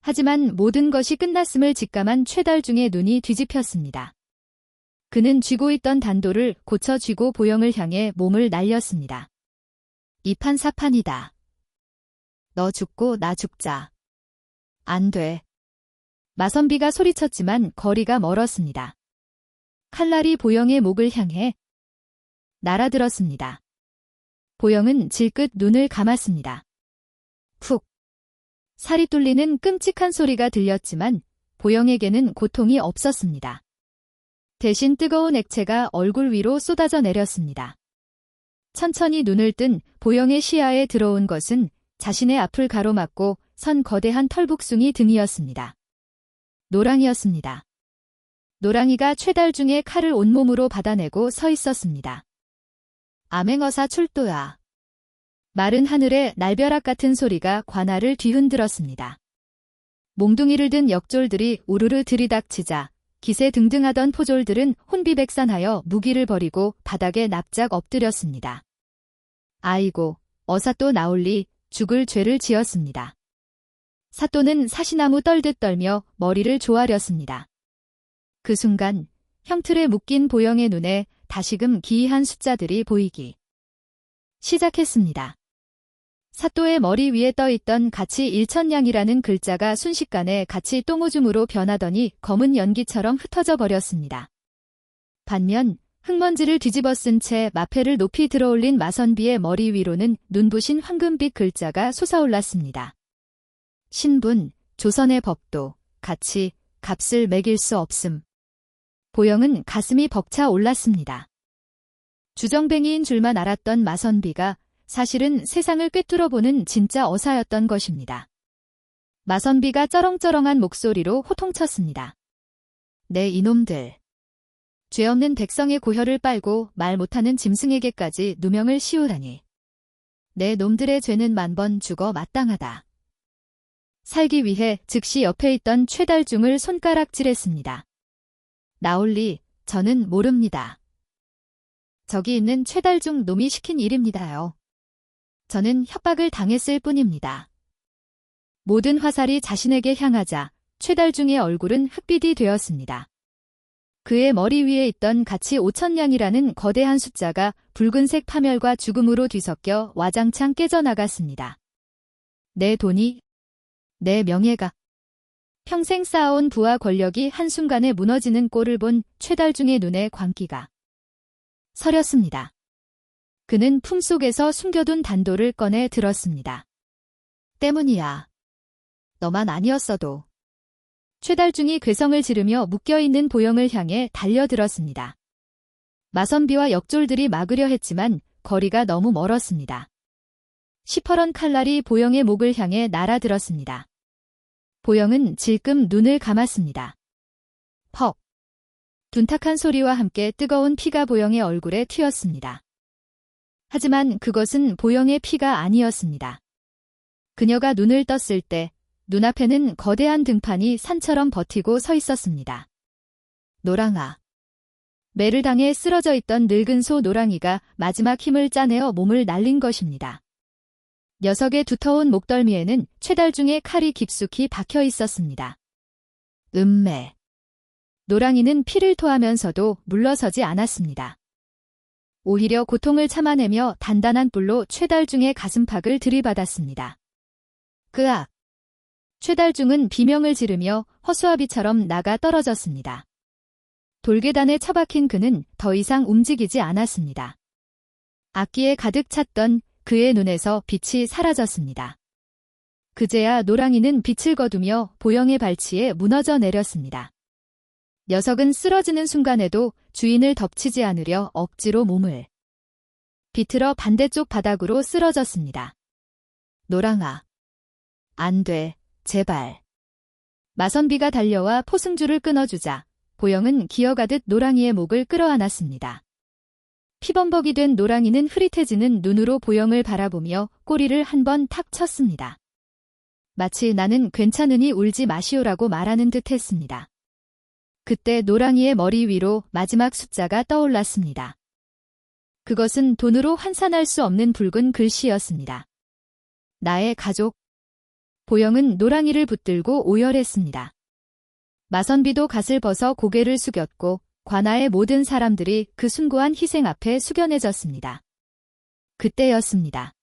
Speaker 1: 하지만 모든 것이 끝났음을 직감한 최달중의 눈이 뒤집혔습니다. 그는 쥐고 있던 단도를 고쳐 쥐고 보영을 향해 몸을 날렸습니다. 이 판 사판이다. 너 죽고 나 죽자. 안 돼. 마선비가 소리쳤지만 거리가 멀었습니다. 칼날이 보영의 목을 향해 날아들었습니다. 보영은 질끗 눈을 감았습니다. 푹. 살이 뚫리는 끔찍한 소리가 들렸지만 보영에게는 고통이 없었습니다. 대신 뜨거운 액체가 얼굴 위로 쏟아져 내렸습니다. 천천히 눈을 뜬 보영의 시야에 들어온 것은 자신의 앞을 가로막고 선 거대한 털북숭이 등이었습니다. 노랑이었습니다. 노랑이가 최달중의 칼을 온몸으로 받아내고 서 있었습니다. 암행어사 출도야. 마른 하늘에 날벼락 같은 소리가 관아를 뒤흔들었습니다. 몽둥이를 든 역졸들이 우르르 들이닥치자 기세등등하던 포졸들은 혼비백산하여 무기를 버리고 바닥에 납작 엎드렸습니다. 아이고, 어사또 나올리 죽을 죄를 지었습니다. 사또는 사시나무 떨듯 떨며 머리를 조아렸습니다. 그 순간 형틀에 묶인 보영의 눈에 다시금 기이한 숫자들이 보이기 시작했습니다. 사또의 머리 위에 떠있던 가치 1000냥이라는 글자가 순식간에 가치 똥오줌으로 변하더니 검은 연기처럼 흩어져 버렸습니다. 반면 흙먼지를 뒤집어 쓴 채 마패를 높이 들어올린 마선비의 머리 위로는 눈부신 황금빛 글자가 솟아올랐습니다. 신분, 조선의 법도, 가치, 값을 매길 수 없음. 보영은 가슴이 벅차 올랐습니다. 주정뱅이인 줄만 알았던 마선비가 사실은 세상을 꿰뚫어보는 진짜 어사였던 것입니다. 마선비가 쩌렁쩌렁한 목소리로 호통쳤습니다. 네 이놈들. 죄 없는 백성의 고혈을 빨고 말 못하는 짐승에게까지 누명을 씌우다니. 내 놈들의 죄는 만번 죽어 마땅하다. 살기 위해 즉시 옆에 있던 최달중을 손가락질했습니다. 나올리, 저는 모릅니다. 저기 있는 최달중 놈이 시킨 일입니다요. 저는 협박을 당했을 뿐입니다. 모든 화살이 자신에게 향하자 최달중의 얼굴은 흑빛이 되었습니다. 그의 머리 위에 있던 가치 5000냥이라는 거대한 숫자가 붉은색 파멸과 죽음으로 뒤섞여 와장창 깨져나갔습니다. 내 돈이, 내 명예가, 평생 쌓아온 부와 권력이 한순간에 무너지는 꼴을 본 최달중의 눈에 광기가 서렸습니다. 그는 품속에서 숨겨둔 단도를 꺼내 들었습니다. 때문이야. 너만 아니었어도. 최달중이 괴성을 지르며 묶여있는 보영을 향해 달려들었습니다. 마선비와 역졸들이 막으려 했지만 거리가 너무 멀었습니다. 시퍼런 칼날이 보영의 목을 향해 날아들었습니다. 보영은 질끔 눈을 감았습니다. 퍽. 둔탁한 소리와 함께 뜨거운 피가 보영의 얼굴에 튀었습니다. 하지만 그것은 보영의 피가 아니었습니다. 그녀가 눈을 떴을 때 눈앞에는 거대한 등판이 산처럼 버티고 서 있었습니다. 노랑아. 매를 당해 쓰러져 있던 늙은 소 노랑이가 마지막 힘을 짜내어 몸을 날린 것입니다. 녀석의 두터운 목덜미에는 최달중의 칼이 깊숙이 박혀 있었습니다. 음매. 노랑이는 피를 토하면서도 물러서지 않았습니다. 오히려 고통을 참아내며 단단한 뿔로 최달중의 가슴팍을 들이받았습니다. 그악! 최달중은 비명을 지르며 허수아비처럼 나가 떨어졌습니다. 돌계단에 처박힌 그는 더 이상 움직이지 않았습니다. 악기에 가득 찼던 그의 눈에서 빛이 사라졌습니다. 그제야 노랑이는 빛을 거두며 보영의 발치에 무너져 내렸습니다. 녀석은 쓰러지는 순간에도 주인을 덮치지 않으려 억지로 몸을 비틀어 반대쪽 바닥으로 쓰러졌습니다. 노랑아. 안 돼, 제발. 마선비가 달려와 포승줄을 끊어주자 보영은 기어가듯 노랑이의 목을 끌어안았습니다. 피범벅이 된 노랑이는 흐릿해지는 눈으로 보영을 바라보며 꼬리를 한 번 탁 쳤습니다. 마치 나는 괜찮으니 울지 마시오라고 말하는 듯 했습니다. 그때 노랑이의 머리 위로 마지막 숫자가 떠올랐습니다. 그것은 돈으로 환산할 수 없는 붉은 글씨였습니다. 나의 가족. 보영은 노랑이를 붙들고 오열했습니다. 마선비도 갓을 벗어 고개를 숙였고 관아의 모든 사람들이 그 숭고한 희생 앞에 숙연해졌습니다. 그때였습니다.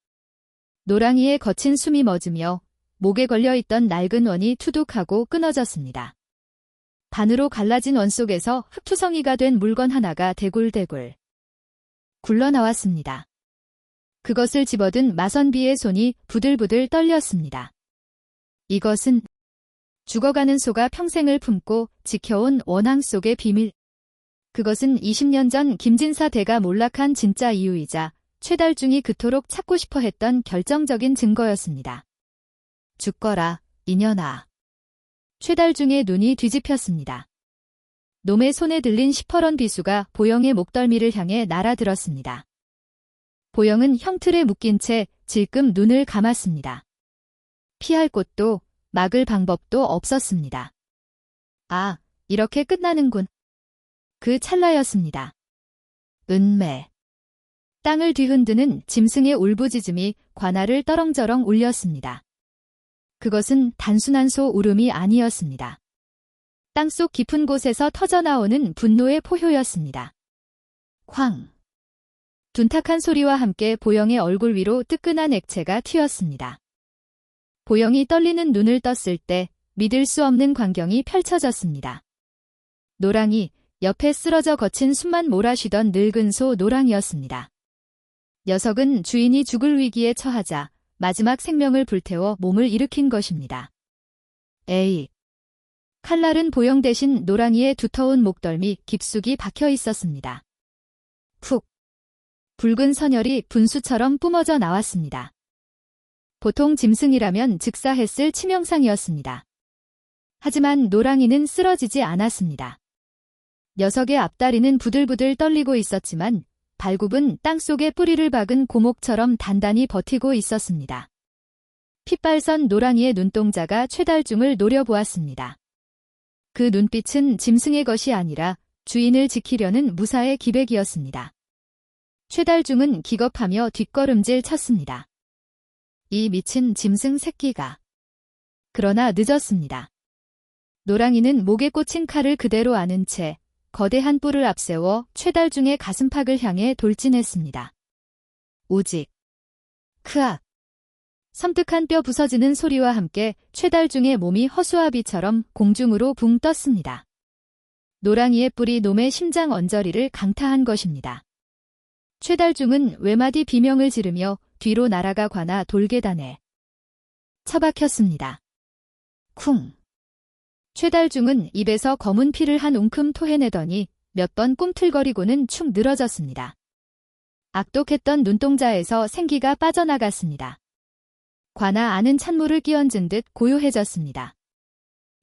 Speaker 1: 노랑이의 거친 숨이 멎으며 목에 걸려있던 낡은 원이 투둑하고 끊어졌습니다. 반으로 갈라진 원 속에서 흙투성이가 된 물건 하나가 대굴대굴 굴러나왔습니다. 그것을 집어든 마선비의 손이 부들부들 떨렸습니다. 이것은 죽어가는 소가 평생을 품고 지켜온 원앙 속의 비밀. 그것은 20년 전 김진사 대가 몰락한 진짜 이유이자 최달중이 그토록 찾고 싶어 했던 결정적인 증거였습니다. 죽거라, 이년아. 최달중의 눈이 뒤집혔습니다. 놈의 손에 들린 시퍼런 비수가 보영의 목덜미를 향해 날아들었습니다. 보영은 형틀에 묶인 채 질끔 눈을 감았습니다. 피할 곳도 막을 방법도 없었습니다. 아, 이렇게 끝나는군. 그 찰나였습니다. 은매. 땅을 뒤흔드는 짐승의 울부짖음이 관아를 떠렁저렁 울렸습니다. 그것은 단순한 소 울음이 아니었습니다. 땅속 깊은 곳에서 터져나오는 분노의 포효였습니다. 쾅. 둔탁한 소리와 함께 보영의 얼굴 위로 뜨끈한 액체가 튀었습니다. 보영이 떨리는 눈을 떴을 때 믿을 수 없는 광경이 펼쳐졌습니다. 노랑이, 옆에 쓰러져 거친 숨만 몰아쉬던 늙은 소 노랑이었습니다. 녀석은 주인이 죽을 위기에 처하자 마지막 생명을 불태워 몸을 일으킨 것입니다. 에이. 칼날은 보영 대신 노랑이의 두터운 목덜미 깊숙이 박혀 있었습니다. 푹. 붉은 선혈이 분수처럼 뿜어져 나왔습니다. 보통 짐승이라면 즉사했을 치명상이었습니다. 하지만 노랑이는 쓰러지지 않았습니다. 녀석의 앞다리는 부들부들 떨리고 있었지만 발굽은 땅속에 뿌리를 박은 고목처럼 단단히 버티고 있었습니다. 핏발선 노랑이의 눈동자가 최달중을 노려보았습니다. 그 눈빛은 짐승의 것이 아니라 주인을 지키려는 무사의 기백이었습니다. 최달중은 기겁하며 뒷걸음질 쳤습니다. 이 미친 짐승 새끼가. 그러나 늦었습니다. 노랑이는 목에 꽂힌 칼을 그대로 안은 채 거대한 뿔을 앞세워 최달중의 가슴팍을 향해 돌진했습니다. 오직. 크악. 섬뜩한 뼈 부서지는 소리와 함께 최달중의 몸이 허수아비처럼 공중으로 붕 떴습니다. 노랑이의 뿔이 놈의 심장 언저리를 강타한 것입니다. 최달중은 외마디 비명을 지르며 뒤로 날아가 관아 돌계단에 처박혔습니다. 쿵. 최달중은 입에서 검은 피를 한 웅큼 토해내더니 몇 번 꿈틀거리고는 축 늘어졌습니다. 악독했던 눈동자에서 생기가 빠져나갔습니다. 관아 안은 찬물을 끼얹은 듯 고요해졌습니다.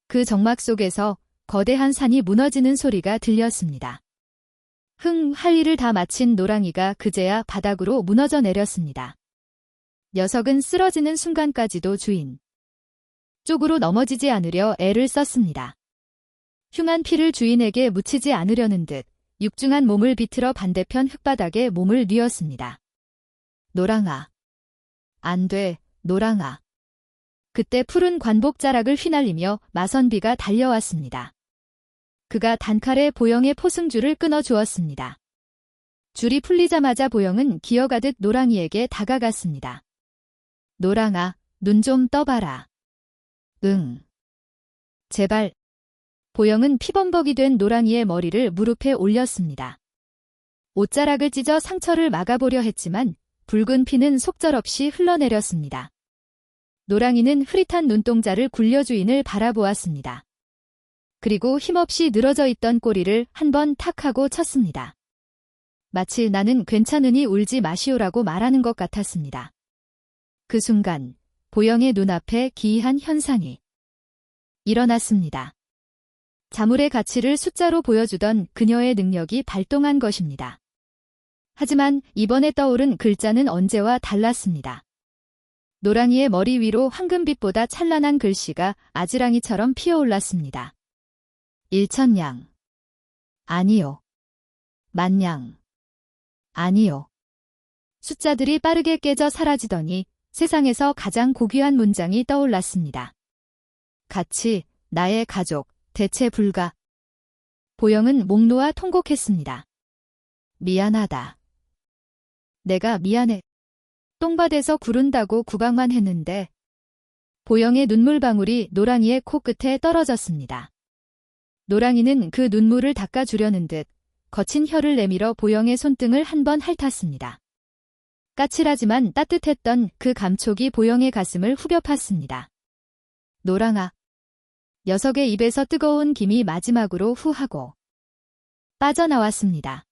Speaker 1: 그 정막 속에서 거대한 산이 무너지는 소리가 들렸습니다. 할 일을 다 마친 노랑이가 그제야 바닥으로 무너져 내렸습니다. 녀석은 쓰러지는 순간까지도 주인 쪽으로 넘어지지 않으려 애를 썼습니다. 흉한 피를 주인에게 묻히지 않으려는 듯 육중한 몸을 비틀어 반대편 흙바닥에 몸을 뉘었습니다. 노랑아. 안 돼, 노랑아. 그때 푸른 관복자락을 휘날리며 마선비가 달려왔습니다. 그가 단칼에 보영의 포승줄을 끊어주었습니다. 줄이 풀리자마자 보영은 기어가듯 노랑이에게 다가갔습니다. 노랑아, 눈 좀 떠봐라. 응. 제발. 보영은 피범벅이 된 노랑이의 머리를 무릎에 올렸습니다. 옷자락을 찢어 상처를 막아보려 했지만 붉은 피는 속절없이 흘러내렸습니다. 노랑이는 흐릿한 눈동자를 굴려 주인을 바라보았습니다. 그리고 힘없이 늘어져 있던 꼬리를 한 번 탁 하고 쳤습니다. 마치 나는 괜찮으니 울지 마시오라고 말하는 것 같았습니다. 그 순간 보영의 눈앞에 기이한 현상이 일어났습니다. 자물의 가치를 숫자로 보여주던 그녀의 능력이 발동한 것입니다. 하지만 이번에 떠오른 글자는 언제와 달랐습니다. 노랑이의 머리 위로 황금빛보다 찬란한 글씨가 아지랑이처럼 피어올랐습니다. 일천냥. 아니요. 만냥. 아니요. 숫자들이 빠르게 깨져 사라지더니 세상에서 가장 고귀한 문장이 떠올랐습니다. 같이, 나의 가족, 대체 불가. 보영은 목 놓아 통곡했습니다. 미안하다. 내가 미안해. 똥밭에서 구른다고 구박만 했는데. 보영의 눈물방울이 노랑이의 코끝에 떨어졌습니다. 노랑이는 그 눈물을 닦아주려는 듯 거친 혀를 내밀어 보영의 손등을 한 번 핥았습니다. 까칠하지만 따뜻했던 그 감촉이 보영의 가슴을 후벼 팠습니다. 노랑아. 녀석의 입에서 뜨거운 김이 마지막으로 후하고 빠져나왔습니다.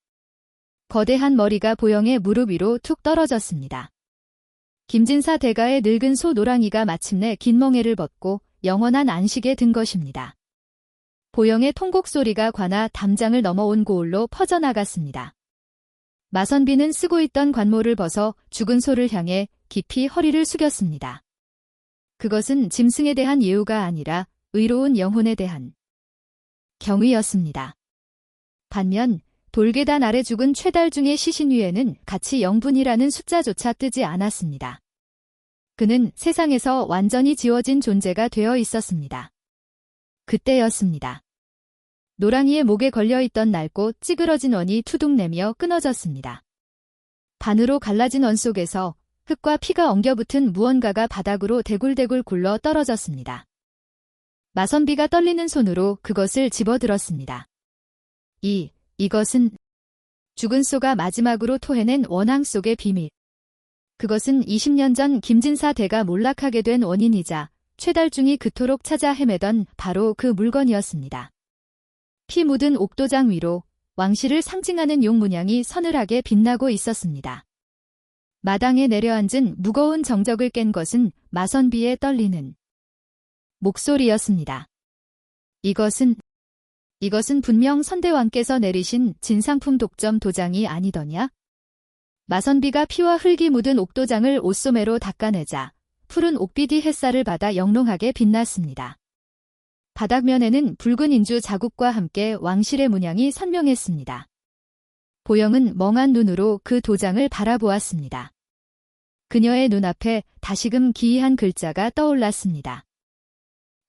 Speaker 1: 거대한 머리가 보영의 무릎 위로 툭 떨어졌습니다. 김진사 대가의 늙은 소 노랑이가 마침내 긴 멍에를 벗고 영원한 안식에 든 것입니다. 보영의 통곡 소리가 관아 담장을 넘어온 고을로 퍼져나갔습니다. 마선비는 쓰고 있던 관모를 벗어 죽은 소를 향해 깊이 허리를 숙였습니다. 그것은 짐승에 대한 예우가 아니라 의로운 영혼에 대한 경의였습니다. 반면 돌계단 아래 죽은 최달중의 시신 위에는 가치 0분이라는 숫자조차 뜨지 않았습니다. 그는 세상에서 완전히 지워진 존재가 되어 있었습니다. 그때였습니다. 노랑이의 목에 걸려있던 낡고 찌그러진 원이 투둑내며 끊어졌습니다. 반으로 갈라진 원 속에서 흙과 피가 엉겨붙은 무언가가 바닥으로 대굴대굴 굴러 떨어졌습니다. 마선비가 떨리는 손으로 그것을 집어들었습니다. 이것은 죽은 소가 마지막으로 토해낸 원앙 속의 비밀. 그것은 20년 전 김진사 대가 몰락하게 된 원인이자 최달중이 그토록 찾아 헤매던 바로 그 물건이었습니다. 피 묻은 옥도장 위로 왕실을 상징하는 용 문양이 서늘하게 빛나고 있었습니다. 마당에 내려앉은 무거운 정적을 깬 것은 마선비의 떨리는 목소리였습니다. 이것은 분명 선대왕께서 내리신 진상품 독점 도장이 아니더냐? 마선비가 피와 흙이 묻은 옥도장을 옷소매로 닦아내자 푸른 옥비디 햇살을 받아 영롱하게 빛났습니다. 바닥면에는 붉은 인주 자국과 함께 왕실의 문양이 선명했습니다. 보영은 멍한 눈으로 그 도장을 바라보았습니다. 그녀의 눈앞에 다시금 기이한 글자가 떠올랐습니다.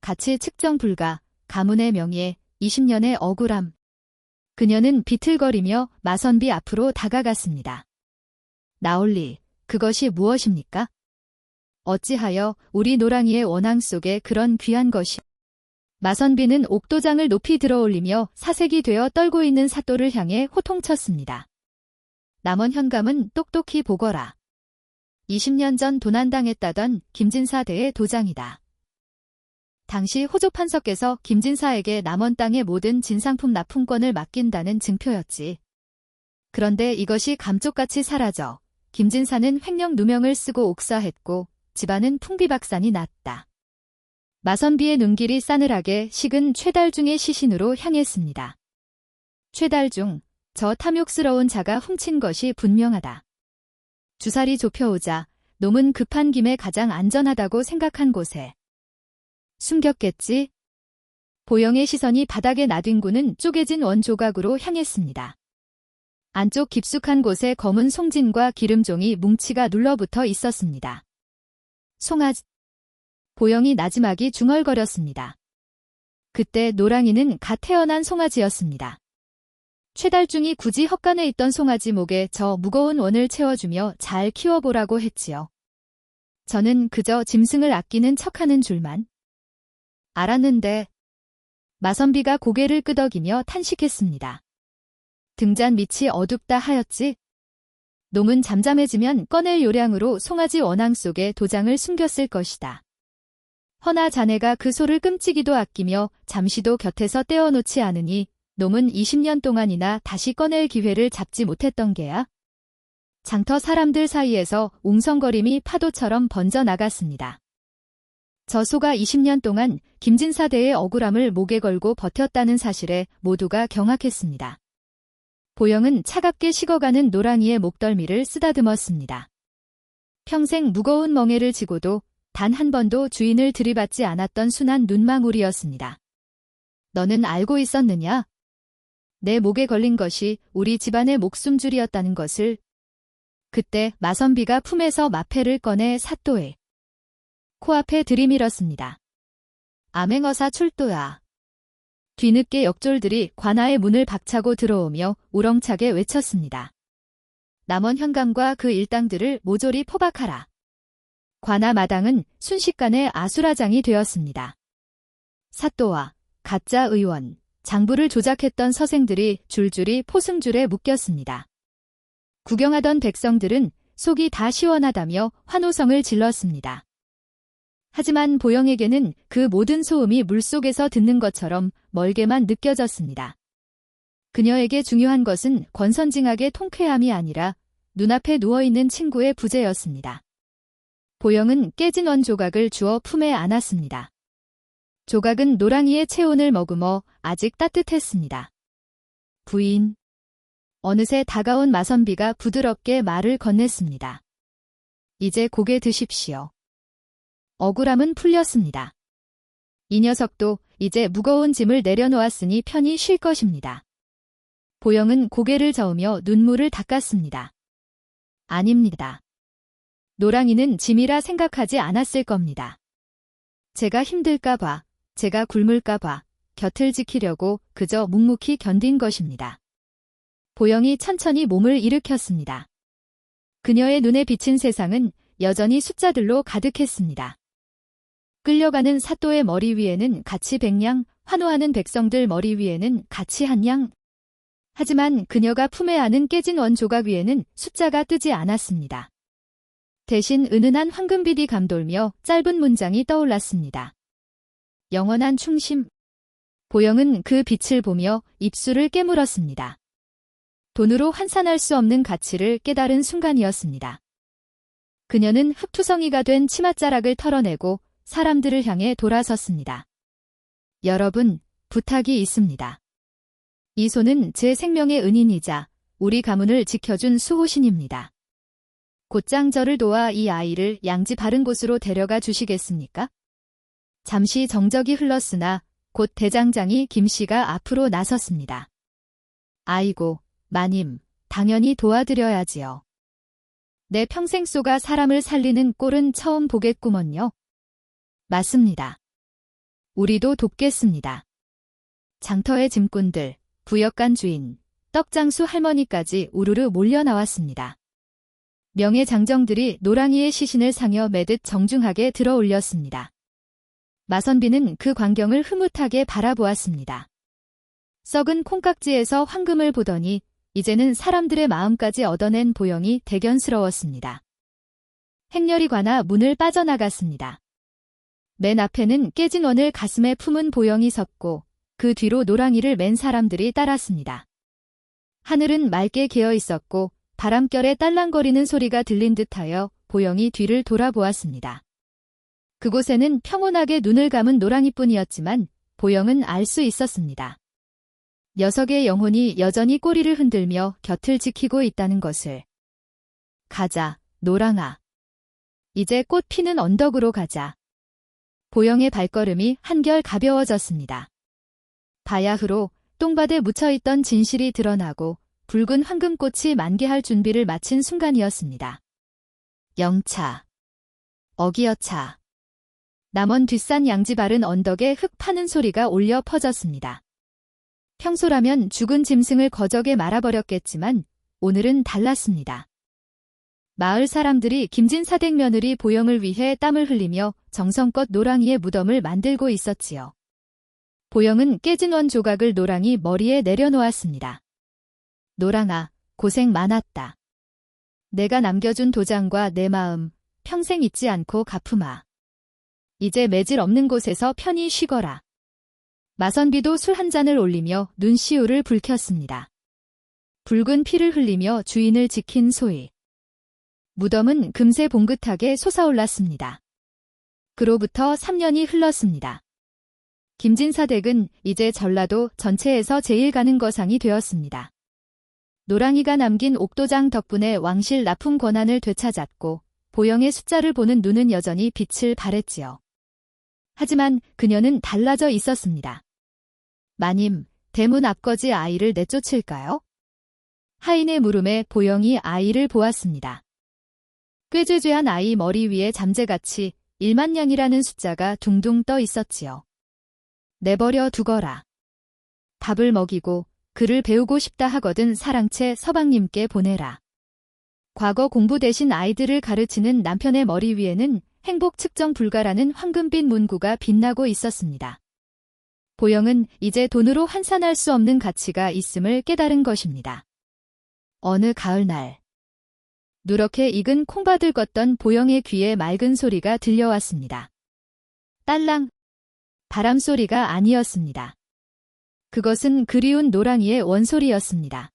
Speaker 1: 가치 측정 불가, 가문의 명예, 20년의 억울함. 그녀는 비틀거리며 마선비 앞으로 다가갔습니다. 나올리, 그것이 무엇입니까? 어찌하여 우리 노랑이의 원앙 속에 그런 귀한 것이. 마선비는 옥도장을 높이 들어올리며 사색이 되어 떨고 있는 사또를 향해 호통쳤습니다. 남원 현감은 똑똑히 보거라. 20년 전 도난당했다던 김진사 대의 도장이다. 당시 호조 판서께서 김진사에게 남원 땅의 모든 진상품 납품권을 맡긴다는 증표였지. 그런데 이것이 감쪽같이 사라져 김진사는 횡령 누명을 쓰고 옥사했고 집안은 풍비박산이 났다. 마선비의 눈길이 싸늘하게 식은 최달중의 시신으로 향했습니다. 최달중, 저 탐욕스러운 자가 훔친 것이 분명하다. 주살이 좁혀오자 놈은 급한 김에 가장 안전하다고 생각한 곳에 숨겼겠지? 보영의 시선이 바닥에 나뒹구는 쪼개진 원 조각으로 향했습니다. 안쪽 깊숙한 곳에 검은 송진과 기름종이 뭉치가 눌러붙어 있었습니다. 송아지. 보영이 나지막이 중얼거렸습니다. 그때 노랑이는 갓 태어난 송아지였습니다. 최달중이 굳이 헛간에 있던 송아지 목에 저 무거운 원을 채워주며 잘 키워보라고 했지요. 저는 그저 짐승을 아끼는 척하는 줄만 알았는데. 마선비가 고개를 끄덕이며 탄식했습니다. 등잔 밑이 어둡다 하였지. 놈은 잠잠해지면 꺼낼 요량으로 송아지 원앙 속에 도장을 숨겼을 것이다. 허나 자네가 그 소를 끔찍이도 아끼며 잠시도 곁에서 떼어놓지 않으니 놈은 20년 동안이나 다시 꺼낼 기회를 잡지 못했던 게야. 장터 사람들 사이에서 웅성거림이 파도처럼 번져나갔습니다. 저 소가 20년 동안 김진사 대의 억울함을 목에 걸고 버텼다는 사실에 모두가 경악했습니다. 보영은 차갑게 식어가는 노랑이의 목덜미를 쓰다듬었습니다. 평생 무거운 멍에를 지고도 단 한 번도 주인을 들이받지 않았던 순한 눈망울이었습니다. 너는 알고 있었느냐? 내 목에 걸린 것이 우리 집안의 목숨줄이었다는 것을. 그때 마선비가 품에서 마패를 꺼내 사또의 코앞에 들이밀었습니다. 암행어사 출도야. 뒤늦게 역졸들이 관아의 문을 박차고 들어오며 우렁차게 외쳤습니다. 남원 현감과 그 일당들을 모조리 포박하라. 관아 마당은 순식간에 아수라장이 되었습니다. 사또와 가짜 의원, 장부를 조작했던 서생들이 줄줄이 포승줄에 묶였습니다. 구경하던 백성들은 속이 다 시원하다며 환호성을 질렀습니다. 하지만 보영에게는 그 모든 소음이 물속에서 듣는 것처럼 멀게만 느껴졌습니다. 그녀에게 중요한 것은 권선징악의 통쾌함이 아니라 눈앞에 누워있는 친구의 부재였습니다. 보영은 깨진 원 조각을 주워 품에 안았습니다. 조각은 노랑이의 체온을 머금어 아직 따뜻했습니다. 부인. 어느새 다가온 마선비가 부드럽게 말을 건넸습니다. 이제 고개 드십시오. 억울함은 풀렸습니다. 이 녀석도 이제 무거운 짐을 내려놓았으니 편히 쉴 것입니다. 보영은 고개를 저으며 눈물을 닦았습니다. 아닙니다. 노랑이는 짐이라 생각하지 않았을 겁니다. 제가 힘들까봐, 제가 굶을까봐 곁을 지키려고 그저 묵묵히 견딘 것입니다. 보영이 천천히 몸을 일으켰습니다. 그녀의 눈에 비친 세상은 여전히 숫자들로 가득했습니다. 끌려가는 사또의 머리 위에는 같이 100냥, 환호하는 백성들 머리 위에는 같이 1냥. 하지만 그녀가 품에 안은 깨진 원 조각 위에는 숫자가 뜨지 않았습니다. 대신 은은한 황금빛이 감돌며 짧은 문장이 떠올랐습니다. 영원한 충심. 보영은 그 빛을 보며 입술을 깨물었습니다. 돈으로 환산할 수 없는 가치를 깨달은 순간이었습니다. 그녀는 흙투성이가 된 치맛자락을 털어내고 사람들을 향해 돌아섰습니다. 여러분, 부탁이 있습니다. 이 손은 제 생명의 은인이자 우리 가문을 지켜준 수호신입니다. 곧장 저를 도와 이 아이를 양지 바른 곳으로 데려가 주시겠습니까? 잠시 정적이 흘렀으나 곧 대장장이 김씨가 앞으로 나섰습니다. 아이고, 마님, 당연히 도와드려야지요. 내 평생 쏘가 사람을 살리는 꼴은 처음 보겠구먼요. 맞습니다. 우리도 돕겠습니다. 장터의 짐꾼들, 부역간 주인, 떡장수 할머니까지 우르르 몰려 나왔습니다. 명예 장정들이 노랑이의 시신을 상여 매듯 정중하게 들어 올렸습니다. 마선비는 그 광경을 흐뭇하게 바라보았습니다. 썩은 콩깍지에서 황금을 보더니 이제는 사람들의 마음까지 얻어낸 보영이 대견스러웠습니다. 행렬이 관아 문을 빠져나갔습니다. 맨 앞에는 깨진 원을 가슴에 품은 보영이 섰고 그 뒤로 노랑이를 맨 사람들이 따랐습니다. 하늘은 맑게 개어 있었고 바람결에 딸랑거리는 소리가 들린 듯하여 보영이 뒤를 돌아보았습니다. 그곳에는 평온하게 눈을 감은 노랑이뿐이었지만 보영은 알 수 있었습니다. 녀석의 영혼이 여전히 꼬리를 흔들며 곁을 지키고 있다는 것을. 가자, 노랑아. 이제 꽃 피는 언덕으로 가자. 보영의 발걸음이 한결 가벼워졌습니다. 바야흐로 똥밭에 묻혀있던 진실이 드러나고 붉은 황금꽃이 만개할 준비를 마친 순간이었습니다. 영차. 어기여차. 남원 뒷산 양지 바른 언덕에 흙 파는 소리가 울려 퍼졌습니다. 평소라면 죽은 짐승을 거적에 말아버렸겠지만 오늘은 달랐습니다. 마을 사람들이 김진사댁 며느리 보영을 위해 땀을 흘리며 정성껏 노랑이의 무덤을 만들고 있었지요. 보영은 깨진 원 조각을 노랑이 머리에 내려놓았습니다. 노랑아, 고생 많았다. 내가 남겨준 도장과 내 마음 평생 잊지 않고 갚으마. 이제 매질 없는 곳에서 편히 쉬거라. 마선비도 술 한 잔을 올리며 눈시울을 붉혔습니다. 붉은 피를 흘리며 주인을 지킨 소위. 무덤은 금세 봉긋하게 솟아올랐습니다. 그로부터 3년이 흘렀습니다. 김진사댁은 이제 전라도 전체에서 제일 가는 거상이 되었습니다. 노랑이가 남긴 옥도장 덕분에 왕실 납품 권한을 되찾았고 보영의 숫자를 보는 눈은 여전히 빛을 발했지요. 하지만 그녀는 달라져 있었습니다. 마님, 대문 앞거지 아이를 내쫓을까요? 하인의 물음에 보영이 아이를 보았습니다. 꾀죄죄한 아이 머리 위에 잠재같이 1만냥이라는 숫자가 둥둥 떠 있었지요. 내버려 두거라. 밥을 먹이고 글을 배우고 싶다 하거든 사랑채 서방님께 보내라. 과거 공부 대신 아이들을 가르치는 남편의 머리 위에는 행복 측정 불가라는 황금빛 문구가 빛나고 있었습니다. 보영은 이제 돈으로 환산할 수 없는 가치가 있음을 깨달은 것입니다. 어느 가을날, 누렇게 익은 콩밭을 걷던 보영의 귀에 맑은 소리가 들려왔습니다. 딸랑, 바람소리가 아니었습니다. 그것은 그리운 노랑이의 원소리였습니다.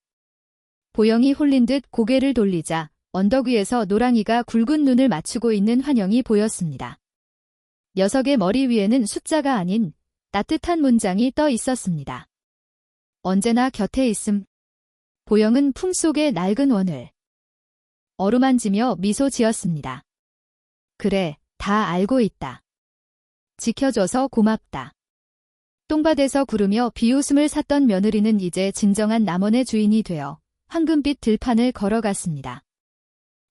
Speaker 1: 보영이 홀린 듯 고개를 돌리자 언덕 위에서 노랑이가 굵은 눈을 맞추고 있는 환영이 보였습니다. 녀석의 머리 위에는 숫자가 아닌 따뜻한 문장이 떠 있었습니다. 언제나 곁에 있음. 보영은 품속의 낡은 원을 어루만지며 미소 지었습니다. 그래, 다 알고 있다. 지켜줘서 고맙다. 똥밭에서 구르며 비웃음을 샀던 며느리는 이제 진정한 남원의 주인이 되어 황금빛 들판을 걸어갔습니다.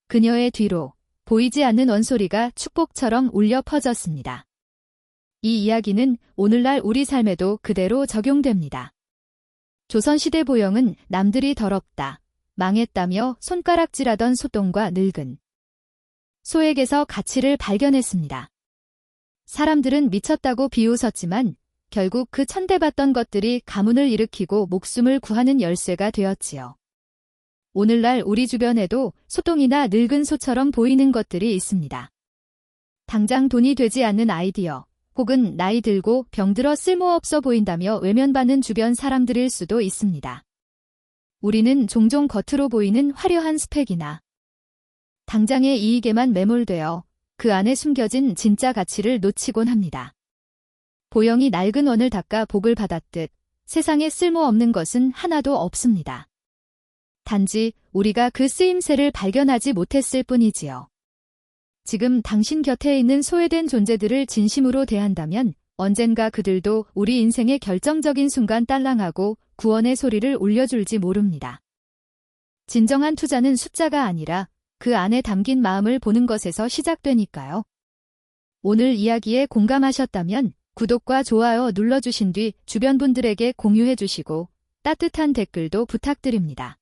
Speaker 1: 그녀의 뒤로 보이지 않는 원소리가 축복처럼 울려 퍼졌습니다. 이 이야기는 오늘날 우리 삶에도 그대로 적용됩니다. 조선시대 보영은 남들이 더럽다, 망했다며 손가락질하던 소똥과 늙은 소에게서 가치를 발견했습니다. 사람들은 미쳤다고 비웃었지만 결국 그 천대받던 것들이 가문을 일으키고 목숨을 구하는 열쇠가 되었지요. 오늘날 우리 주변에도 소똥이나 늙은 소처럼 보이는 것들이 있습니다. 당장 돈이 되지 않는 아이디어, 혹은 나이 들고 병들어 쓸모없어 보인다며 외면받는 주변 사람들일 수도 있습니다. 우리는 종종 겉으로 보이는 화려한 스펙이나 당장의 이익에만 매몰되어 그 안에 숨겨진 진짜 가치를 놓치곤 합니다. 보영이 낡은 원을 닦아 복을 받았듯 세상에 쓸모없는 것은 하나도 없습니다. 단지 우리가 그 쓰임새를 발견하지 못했을 뿐이지요. 지금 당신 곁에 있는 소외된 존재들을 진심으로 대한다면 언젠가 그들도 우리 인생의 결정적인 순간 딸랑하고 구원의 소리를 울려줄지 모릅니다. 진정한 투자는 숫자가 아니라 그 안에 담긴 마음을 보는 것에서 시작되니까요. 오늘 이야기에 공감하셨다면 구독과 좋아요 눌러주신 뒤 주변 분들에게 공유해 주시고 따뜻한 댓글도 부탁드립니다.